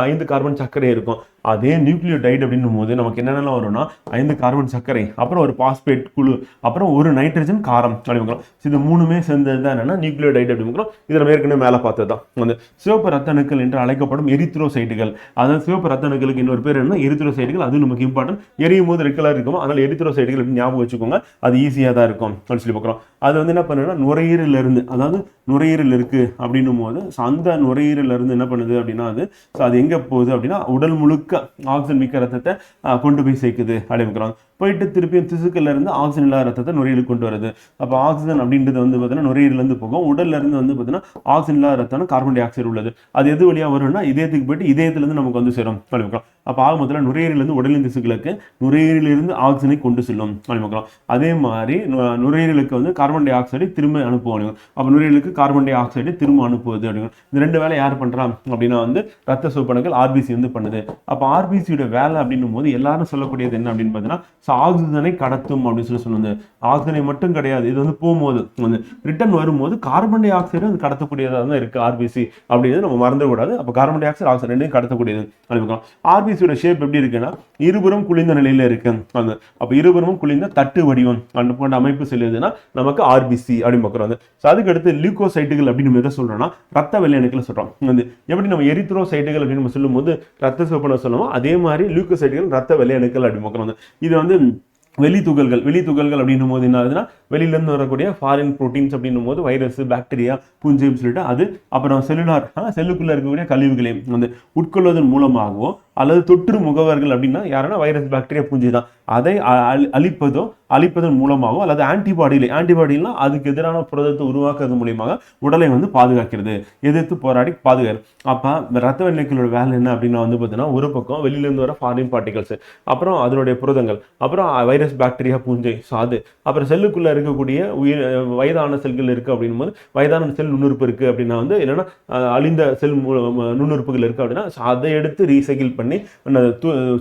5 கார்பன் சர்க்கரை இருக்கும். அதே நியூக்ளியோடைடு அப்படின்னும் போது நமக்கு என்னென்னலாம் வரும்னா 5 கார்பன் சர்க்கரை, அப்புறம் ஒரு பாஸ்பேட் குழு, அப்புறம் ஒரு நைட்ரஜன் காரம் அப்படிங்கிறோம். இது மூணுமே சேர்ந்தது தான் என்னன்னா நியூக்ளியோடைடு அப்படிங்கிறோம். இதை நம்ம ஏற்கனவே மேலே பார்த்தது தான். அந்த சிவப்பு ரத்த அணுக்கள் என்று அழைக்கப்படும் எரித்ரோசைட்டுகள், அதாவது சிவப்பு ரத்த அணுக்களுக்கு இன்னொரு பேர் என்ன எரித்ரோசைட்டுகள். அது நமக்கு இம்பார்ட்டன்ட். எரியும் போது ரெட் கலர் இருக்கும், அதனால எரித்ரோசைட்டுகள் அப்படின்னு ஞாபகம் வச்சுக்கோங்க. அது ஈஸியாக தான் இருக்கும் அப்படின்னு சொல்லி பார்க்குறோம். அது வந்து என்ன பண்ணுன்னா நுரையீரல் இருந்து, அதாவது நுரையீரல் இருக்கு அப்படின்னும் போது அந்த நுரையீரல் இருந்து என்ன பண்ணுது அப்படின்னா அது எங்க போகுது அப்படின்னா உடல் முழுக்க ஆக்சிஜன் மிக்க ரத்தத்தை கொண்டு போய் சேர்க்குது அப்படிங்கிறோம். போயிட்டு திருப்பியும் திசுக்கள்ல இருந்து ஆக்சிஜன் இல்லாத ரத்தத்தை நுரையீரலுக்கு கொண்டு வருது. அப்போ ஆக்சிஜன் அப்படின்றது வந்து பார்த்தீங்கன்னா நுரையீரலேருந்து போகும். உடல்ல இருந்து வந்து பார்த்தீங்கன்னா ஆக்சிஜன் இல்லாத ரத்தம் கார்பன் டை ஆக்சைடு உள்ளது. அது எது வழியாக வரும்னா இதயத்துக்கு போயிட்டு இதயத்திலிருந்து நமக்கு வந்து சேரும் அப்படிங்கிறோம். அப்போ ஆக முதல்ல நுரையீரலிருந்து உடலின் திசுக்களுக்கு நுரையீரலிருந்து ஆக்சிஜனை கொண்டு செல்லும் அப்படிங்கிறோம். அதே மாதிரி நுரையீரலுக்கு வந்து கார்பன் டை ஆக்சைடை திரும்ப அனுப்புவோம். அப்போ நுரையீரலுக்கு கார்பன் டை ஆக்சைடை திரும்ப அனுப்புவது அப்படிங்கிறோம். இந்த ரெண்டு வேலை யார் பண்றா அப்படின்னா வந்து ரத்த சிவப்பணுக்கள் ஆர்பிசி வந்து பண்ணுது. அப்போ ஆர்பிசியோட வேலை அப்படின்னும் போது எல்லாரும் சொல்லக்கூடியது என்ன அப்படின்னு பார்த்தீங்கன்னா ஆக்சிஜனை கடத்தும் அப்படின்னு சொல்லுவாங்க. ஆக்சிஜனை மட்டும் கிடையாது, இது வந்து போகும்போது வந்து ரிட்டர்ன் வரும்போது கார்பன் டை ஆக்சைடு அது கடத்தக்கூடியதாக தான் இருக்கு ஆர்பிசி அப்படிங்கிறது நம்ம மறந்துடக்கூடாது. அப்போ கார்பன் டை ஆக்சைடு ஆக்சைடு ரெண்டையும் கடத்தக்கூடியது. ஆர்பிசியோட ஷேப் எப்படி இருக்குன்னா இருபுறம் குளிர்ந்த நிலையில இருக்கு. அப்போ இருபுறமும் குளிர்ந்த தட்டு வடிவம் போன்ற அமைப்பு செல்லுதுன்னா நமக்கு ஆர்பிசி அப்படின்னு பார்க்குறோம். அதுக்கு அடுத்து லியூகோசைட்டுகள் அப்படின்னு எதை சொல்றோம்னா ரத்த வெள்ளை அணுக்கள் சொல்றோம். வந்து எப்படி நம்ம எரித்ரோசைட்டுகள் அப்படின்னு நம்ம சொல்லும் போது ரத்த சிவப்பணு சொல்லுவோம், அதே மாதிரி லியூகோசைட்டுகள் ரத்த வெள்ளை அணுக்கள் அப்படின்னு பார்க்குறோம். இது வந்து வெளி துகள்கள் அப்படின்னும் போது என்ன ஆகுதுன்னா வெளியிலேருந்து வரக்கூடிய ஃபாரின் ப்ரோட்டீன்ஸ் அப்படின்னும் போது வைரஸ், பாக்டீரியா, பூஞ்சைன்னு சொல்லிட்டு அது அப்புறம் செல்லுக்குள்ள இருக்கக்கூடிய கழிவுகளையும் வந்து உட்கொள்வதன் மூலமாகவோ அல்லது தொற்று முகவர்கள் அப்படின்னா யாருன்னா வைரஸ், பாக்டீரியா, பூஞ்சை தான், அதை அழிப்பதன் மூலமாகவோ அல்லது ஆன்டிபாடினா அதுக்கு எதிரான புரதத்தை உருவாக்குறது மூலியமாக உடலை வந்து பாதுகாக்கிறது, எதிர்த்து போராடி பாதுகாக்கிறது. அப்போ ரத்த வெள்ளைகளோட வேலை என்ன அப்படின்னா வந்து பார்த்தீங்கன்னா ஒரு பக்கம் வெளியிலேருந்து வர ஃபாரின் பார்ட்டிகல்ஸ், அப்புறம் அதனுடைய புரதங்கள், அப்புறம் வைரஸ், பாக்டீரியா, பூஞ்சை, அது அப்புறம் செல்லுக்குள்ள இருக்கக்கூடிய வயதான செல்கள் இருக்கு அப்படின்னும் போது வயதான செல் நுண்ணுறுப்பு இருக்கு அப்படின்னா வந்து என்னன்னா அழிந்த செல் நுண்ணுறுப்புகள் இருக்கு அப்படின்னா அதை எடுத்து ரீசைக்கிள் பண்ணி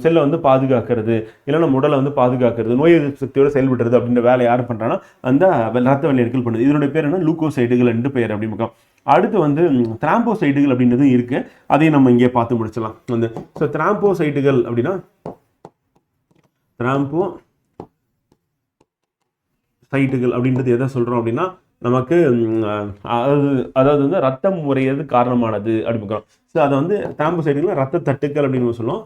செல்லை வந்து பாதுகாக்கிறது, இல்லைன்னா உடலை வந்து பாதுகாக்கிறது, நோய் எதிர்ப்பு சக்தியோட செயல்படுறது அப்படின்ற வேலை யார் பண்றாங்கன்னா அந்த ரத்த வெள்ளை அணுக்கள் பண்ணுது. இதனுடைய பேர் என்ன லூகோசைட்டுகள் என்று பெயர் அப்படின்னு. அடுத்து வந்து திராம்போசைட்டுகள் அப்படின்றது இருக்கு, அதையும் நம்ம இங்கே பார்த்து முடிச்சலாம். வந்து திராம்போசைட்டுகள் அப்படின்னா சைட்டுகள் அப்படின்றது எதை சொல்றோம் அப்படின்னா நமக்கு அதாவது வந்து ரத்தம் முறையது காரணமானது அப்படின்னு. ஸோ அதை வந்து திராம்போசைட்டுகள் ரத்த தட்டுக்கள் அப்படின்னு சொல்லுவோம்.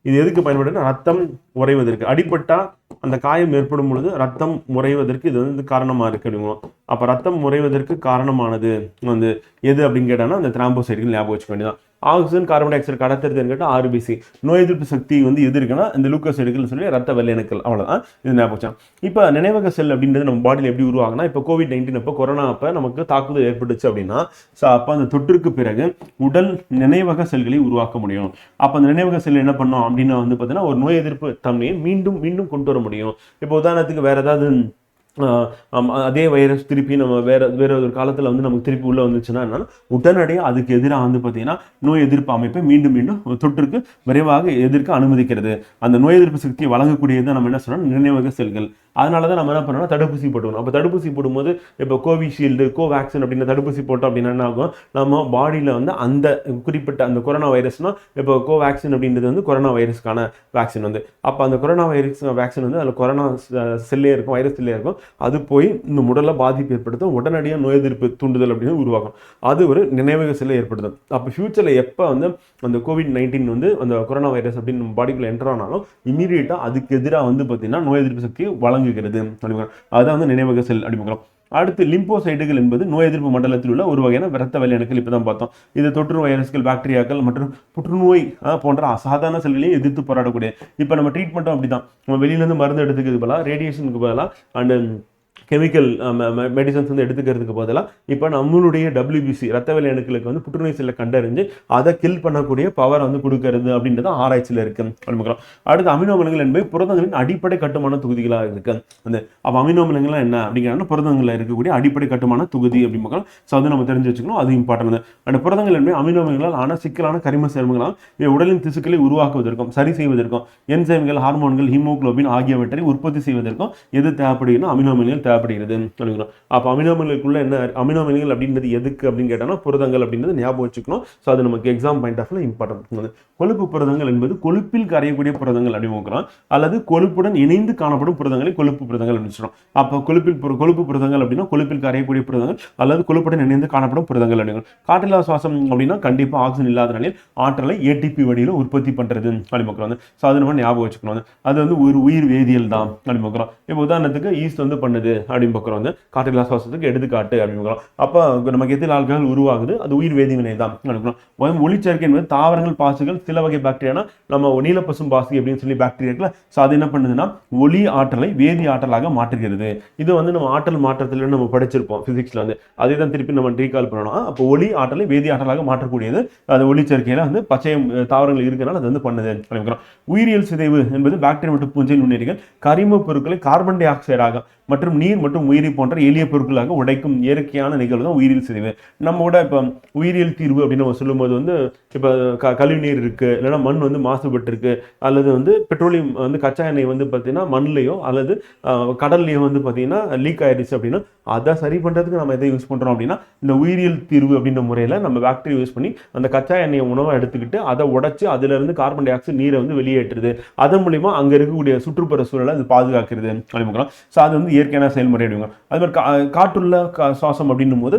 இது எதுக்கு பயன்படுதுன்னா ரத்தம் உறைவதற்கு, அடிபட்டா அந்த காயம் ஏற்படும் பொழுது ரத்தம் முறைவதற்கு இது வந்து காரணமா இருக்கு அப்படிங்கிறோம். அப்ப ரத்தம் முறைவதற்கு காரணமானது வந்து எது அப்படின்னு கேட்டாங்கன்னா அந்த திராம்போசைட்டுகள் ஞாபகம் வச்சுக்க வேண்டியதான். ஆக்சிஜன், கார்பன் டை ஆக்சைடு கடத்துறதுன்னு கேட்டால் ஆர்பிசி. நோய் எதிர்ப்பு சக்தி வந்து எது இருக்குன்னா இந்த லூக்கோசைட்டுகள் சொல்லி ரத்த வெள்ளை அணுக்கள், அவ்வளோதான். இது ஞாபகம். இப்போ நினைவக செல் அப்படின்றது நம்ம பாடியில் எப்படி உருவாகுனா இப்போ COVID-19 அப்போ கொரோனா அப்போ நமக்கு தாக்குதல் ஏற்பட்டுச்சு அப்படின்னா ஸோ அப்போ அந்த தொற்றுக்கு பிறகு உடல் நினைவக செல்களை உருவாக்க முடியும். அப்போ அந்த நினைவக செல் என்ன பண்ணோம் அப்படின்னா வந்து பார்த்தீங்கன்னா ஒரு நோய் எதிர்ப்பு தன்மையை மீண்டும் கொண்டு வர முடியும். இப்போ உதாரணத்துக்கு வேற ஏதாவது அதே வைரஸ் திருப்பி நம்ம வேற ஒரு காலத்தில் வந்து நமக்கு திருப்பி உள்ள வந்துச்சுன்னா என்னன்னா உடனடியாக அதுக்கு எதிராக வந்து பார்த்தீங்கன்னா நோய் எதிர்ப்பு அமைப்பை மீண்டும் தொற்றுக்கு விரைவாக எதிர்க்க அனுமதிக்கிறது. அந்த நோய் எதிர்ப்பு சக்தியை வழங்கக்கூடியதை நம்ம என்ன சொல்றோம் நினைவக செல்கள். அதனால தான் நம்ம என்ன பண்ணோம்னா தடுப்பூசி போட்டுக்கணும். அப்போ தடுப்பூசி போடும்போது இப்போ கோவிஷீல்டு, கோவேக்சின் அப்படின்னு தடுப்பூசி போட்டோம் அப்படின்னா என்ன ஆகும், நம்ம பாடியில் வந்து அந்த குறிப்பிட்ட அந்த கொரோனா வைரஸ்னா இப்போ கோவேக்சின் அப்படின்றது வந்து கொரோனா வைரஸ்க்கான வேக்சின் வந்து அப்போ அந்த கொரோனா வைரஸ் வேக்சின் வந்து அதில் கொரோனா செல்லே இருக்கும், வைரஸ் செல்லே இருக்கும். அது போய் இந்த உடலை பாதிப்பு ஏற்படுத்தும், உடனடியாக நோய் எதிர்ப்பு தூண்டுதல் அப்படின்னு உருவாகும். அது ஒரு நினைவக செல்லை ஏற்படுத்தும். அப்போ ஃபியூச்சரில் எப்போ வந்து அந்த COVID-19 வந்து அந்த கொரோனா வைரஸ் அப்படின்னு நம்ம பாடிக்குள்ள என்டர் ஆனாலும் இமீடியட்டாக அதுக்கு எதிராக வந்து பார்த்தீங்கன்னா நோய் எதிர்ப்பு சக்தி வழங்குகிறது. அதான் வந்து நினைவக செல் அப்படிங்கிறோம். அடுத்து லிம்போசைட்டுகள் என்பது நோய் எதிர்ப்பு மண்டலத்தில் உள்ள ஒரு வகையான இரத்த வெள்ளை அணுக்கள். இப்போ தான் பார்த்தோம். இது தொற்று வைரஸ்கள், பாக்டீரியாக்கள் மற்றும் புற்றுநோய் போன்ற அசாதாரண செல்களையும் எதிர்த்து போராடக்கூடிய. இப்போ நம்ம ட்ரீட்மெண்ட்டும் அப்படிதான். நம்ம வெளியிலேருந்து மருந்து எடுத்துக்கிறது பதிலாக, ரேடியேஷனுக்கு பதிலாக அண்ட் கெமிக்கல் மெடிசன்ஸ் வந்து எடுத்துக்கிறதுக்கு பதிலாக இப்போ நம்மளுடைய WBC ரத்த வெள்ளை அணுக்களுக்கு வந்து புற்றுநோய் செல்லை கண்டறிஞ்சு அதை கில் பண்ணக்கூடிய பவர் வந்து கொடுக்கறது அப்படின்றது ஆராய்ச்சியில் இருக்கு அப்படிங்கிறோம். அடுத்து அமினோ அமிலங்கள் என்பது புரதங்களின் அடிப்படை கட்டுமான தொகுதிகளாக இருக்கு. அந்த அப்போ அமினோ அமிலங்கள்லாம் என்ன அப்படிங்கிறனா புரதங்களில் இருக்கக்கூடிய அடிப்படை கட்டுமான தொகுதி அப்படிங்கிறோம். ஸோ அதை நம்ம தெரிஞ்சு வச்சுக்கணும், அது இம்பார்ட்டன்ட். அந்த புரதங்கள் என்பது அமினோ அமிலங்களால் ஆன சிக்கலான கரிம சேர்மங்களால் உடலின் திசுக்களை உருவாக்குவதற்கும் சரி செய்வதற்கும் என்சைம்கள், ஹார்மோன்கள், ஹீமோகுளோபின் ஆகியவற்றை உற்பத்தி செய்வதற்கும் எது தேவைப்படுகிறதோ அமினோ அமிலங்கள் தேவைப்படுது. தேவைப்படுகிறது அப்படிங்கிறோம். அப்போ அமினோ அமிலங்களுக்குள்ள என்ன அமினோ அமிலங்கள் அப்படின்றது எதுக்கு அப்படின்னு கேட்டோம்னா புரதங்கள் அப்படின்றது ஞாபகம் வச்சுக்கணும். ஸோ அது நமக்கு எக்ஸாம் பாயிண்ட் ஆஃப்ல இம்பார்ட்டன்ட். கொழுப்பு புரதங்கள் என்பது கொழுப்பில் கரையக்கூடிய புரதங்கள் அப்படின்னு பார்க்குறோம். அல்லது கொழுப்புடன் இணைந்து காணப்படும் புரதங்களை கொழுப்பு புரதங்கள் அப்படின்னு சொல்றோம். அப்போ கொழுப்பு புரதங்கள் அப்படின்னா கொழுப்பில் கரையக்கூடிய புரதங்கள் அல்லது கொழுப்புடன் இணைந்து காணப்படும் புரதங்கள் அப்படிங்கிறோம். காற்றில்லா சுவாசம் அப்படின்னா கண்டிப்பாக ஆக்சிஜன் இல்லாத நிலையில் ஆற்றலை ஏடிபி வழியில் உற்பத்தி பண்றது அப்படின்னு பார்க்குறோம். ஸோ அது நம்ம ஞாபகம் வச்சுக்கணும். அது வந்து ஒரு உயிர் வேதியியல் தான் அப்படின்னு பார்க்குறோம். இப்போ உதாரணத்துக்கு ஈஸ்ட் வந்து பண்ணுது அப்படின்னு பார்க்குறோம். காற்றில்லா சுவாசத்துக்கு எடுத்துக்காட்டு அப்படின்னு பார்க்குறோம். அப்போ நமக்கு எத்தில் ஆல்கஹால் உருவாகுது, அது உயிர் வேதிவினை தான் அப்படின்னு. ஒளிச்சேர்க்கை என்பது தாவரங்கள், பாசுகள், சில வகை பாக்டீரியானா நம்ம நீலப்பசும் பாசி அப்படின்னு சொல்லி பாக்டீரியா இருக்குல்ல. ஸோ அது என்ன பண்ணுதுன்னா ஒளி ஆற்றலை வேதி ஆற்றலாக மாற்றுகிறது. இது வந்து நம்ம ஆற்றல் மாற்றத்தில் நம்ம படிச்சிருப்போம் பிசிக்ஸ்ல வந்து. அதை தான் திருப்பி நம்ம ரீகால் பண்ணணும். அப்போ ஒளி ஆற்றலை வேதி ஆற்றலாக மாற்றக்கூடியது அது ஒளிச்சேர்க்கையில வந்து பச்சை தாவரங்கள் இருக்கிறனால அது வந்து பண்ணுது அப்படிங்கிறோம். உயிரியல் சிதைவு என்பது பாக்டீரியா மற்றும் பூஞ்சை நுண்ணுயிரிகள் கரிம பொருட்களை கார்பன் டை ஆக்சைடாக மற்றும் நீர் மற்றும் உயிரி போன்ற எளிய பொருட்களாக உடைக்கும் இயற்கையான நிகழ்வு தான் உயிரியல் சிதைவு. நம்மோட இப்போ உயிரியல் தீர்வு அப்படின்னு நம்ம சொல்லும்போது வந்து இப்போ கழிவுநீர் இருக்கு, இல்லைன்னா மண் வந்து மாசுபட்டு இருக்கு, அல்லது வந்து பெட்ரோலியம் வந்து கச்சா எண்ணெய் வந்து பார்த்தீங்கன்னா மண்லையோ அல்லது கடல்லையோ வந்து பார்த்தீங்கன்னா லீக் ஆயிடுச்சு அப்படின்னா அதை சரி பண்ணுறதுக்கு நம்ம எதை யூஸ் பண்ணுறோம் அப்படின்னா இந்த உயிரியல் தீர்வு அப்படின்ற முறையில் நம்ம பாக்டீரியா யூஸ் பண்ணி அந்த கச்சா எண்ணெயை உணவை எடுத்துக்கிட்டு அதை உடைச்சு அதிலிருந்து கார்பன் டை ஆக்சைடு நீரை வந்து வெளியேற்றுது. அதன் மூலியமா அங்கே இருக்கக்கூடிய சுற்றுப்புற சூழலை அது பாதுகாக்கிறது அப்படின்னு. ஸோ அது வந்து இயற்கையான செயல்முறை அப்படிங்க. அது மாதிரி காற்றுள்ள சுவாசம் அப்படின்னும் போது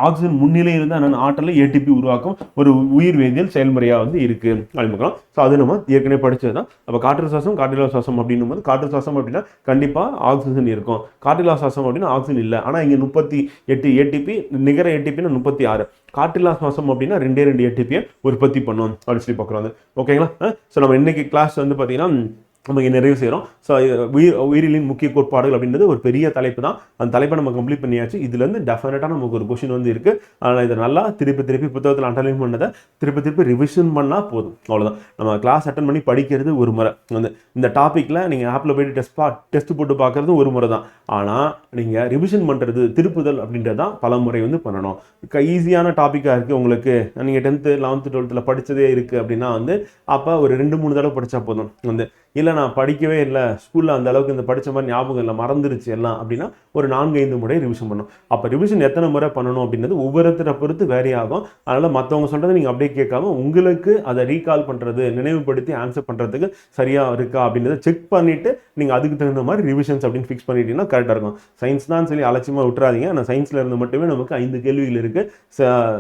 ஆக்சிஜன் முன்னிலையில் தான் ஆற்றலை ஏடிபி உருவாக்கும் ஒரு உயிர் வேதியியல் செயல்முறையாக வந்து இருக்கு அப்படின்னு. ஸோ அது நம்ம ஏற்கனவே படிச்சது தான். அப்போ காற்று சுவாசம் காற்றில்லா சுவாசம் அப்படின்னும் போது காற்று சுவாசம் அப்படின்னா கண்டிப்பாக ஆக்சிஜன் இருக்கும், காற்றில்லா சுவாசம் அப்படின்னா ஆக்சிஜன் இல்லை. ஆனால் இங்கே 38 ஏடிபி, நிகர ஏடிபின்னு 36. காற்றில்லா சுவாசம் அப்படின்னா 2 ஏடிபியை உற்பத்தி பண்ணும் அப்படின்னு சொல்லி பார்க்குறோம். ஓகேங்களா? ஸோ நம்ம இன்னைக்கு கிளாஸ் வந்து பார்த்தீங்கன்னா நம்ம இங்கே நிறைவு செய்கிறோம். ஸோ உயிரியலின் முக்கிய கோட்பாடுகள் அப்படின்றது ஒரு பெரிய தலைப்பு தான். அந்த தலைப்பை நம்ம கம்ப்ளீட் பண்ணியாச்சு. இதுலேருந்து டெஃபினட்டாக நமக்கு ஒரு கொஷின் வந்து இருக்குது. அதனால் இதை நல்லா திருப்பி புத்தகத்தில் அண்டர்லைன் பண்ணதை திருப்பி ரிவிஷன் பண்ணால் போதும். அவ்வளோதான். நம்ம கிளாஸ் அட்டன் பண்ணி படிக்கிறது ஒரு முறை, வந்து இந்த டாப்பிக்கில் நீங்கள் ஆப்பில் போய்ட்டு டெஸ்ட் போட்டு பார்க்குறது ஒரு முறை தான். ஆனால் நீங்கள் ரிவிஷன் பண்ணுறது, திருப்புதல் அப்படின்றது தான் பல முறை வந்து பண்ணணும். ஈஸியான டாப்பிக்காக இருக்குது உங்களுக்கு, நீங்கள் 10th 11th 12th படித்ததே இருக்குது அப்படின்னா வந்து அப்போ ஒரு 2-3 தடவை படித்தா போதும். வந்து இல்லை நான் படிக்கவே இல்லை, ஸ்கூலில் அந்த அளவுக்கு இந்த படித்த மாதிரி ஞாபகம் இல்லை, மறந்துருச்சு எல்லாம் அப்படின்னா ஒரு 4-5 முறை ரிவிஷன் பண்ணணும். அப்போ ரிவிஷன் எத்தனை முறை பண்ணணும் அப்படின்றது ஒவ்வொருத்தரை பொறுத்து வேரி ஆகும். அதனால் மற்றவங்க சொல்கிறத நீங்கள் அப்படியே கேட்காம உங்களுக்கு அதை ரீகால் பண்ணுறது, நினைவுபடுத்தி ஆன்சர் பண்ணுறதுக்கு சரியாக இருக்கா அப்படின்றத செக் பண்ணிவிட்டு நீங்கள் அதுக்கு தகுந்த மாதிரி ரிவிஷன்ஸ் அப்படின்னு ஃபிக்ஸ் பண்ணிட்டீங்கன்னா கரெக்டாக இருக்கும். சயின்ஸ் தான் சொல்லி அலட்சியமாக விட்டுறாதீங்க. ஆனால் சயின்ஸில் இருந்து மட்டுமே நமக்கு 5 கேள்விகள் இருக்குது.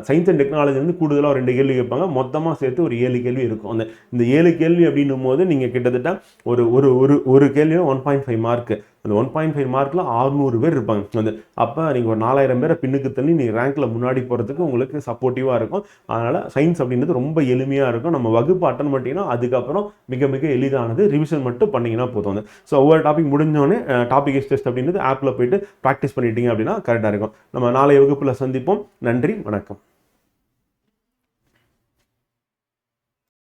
சயின்ஸ் அண்ட் டெக்னாலஜி வந்து கூடுதலாக 2 கேள்வி கேட்பாங்க. மொத்தமாக சேர்த்து ஒரு 7 கேள்வி இருக்கும். இந்த 7 கேள்வி அப்படின்னும் போது நீங்கள் கிட்டத்தட்ட ஒரு கேள்வியும் 1.5 மார்க்கு. அந்த 1.5 மார்க்கில் 600 பேர் இருப்பாங்க. வந்து அப்போ நீங்கள் ஒரு 4000 பேரை பின்னுக்கு தள்ளி நீங்கள் ரேங்க்கில் முன்னாடி போகிறதுக்கு உங்களுக்கு சப்போர்ட்டிவாக இருக்கும். அதனால் சயின்ஸ் அப்படின்றது ரொம்ப எளிமையாக இருக்கும். நம்ம வகுப்பு அட்டன் பண்ணிட்டீங்கன்னா அதுக்கப்புறம் மிக எளிதானது. ரிவிஷன் மட்டும் பண்ணிங்கன்னா போதும். ஸோ ஒவ்வொரு டாபிக் முடிஞ்சோடனே டாபிக் டெஸ்ட் அப்படின்றது ஆப்பில் போயிட்டு ப்ராக்டிஸ் பண்ணிட்டீங்க அப்படின்னா கரெக்டாக இருக்கும். நம்ம நாளைய வகுப்பில் சந்திப்போம். நன்றி, வணக்கம்.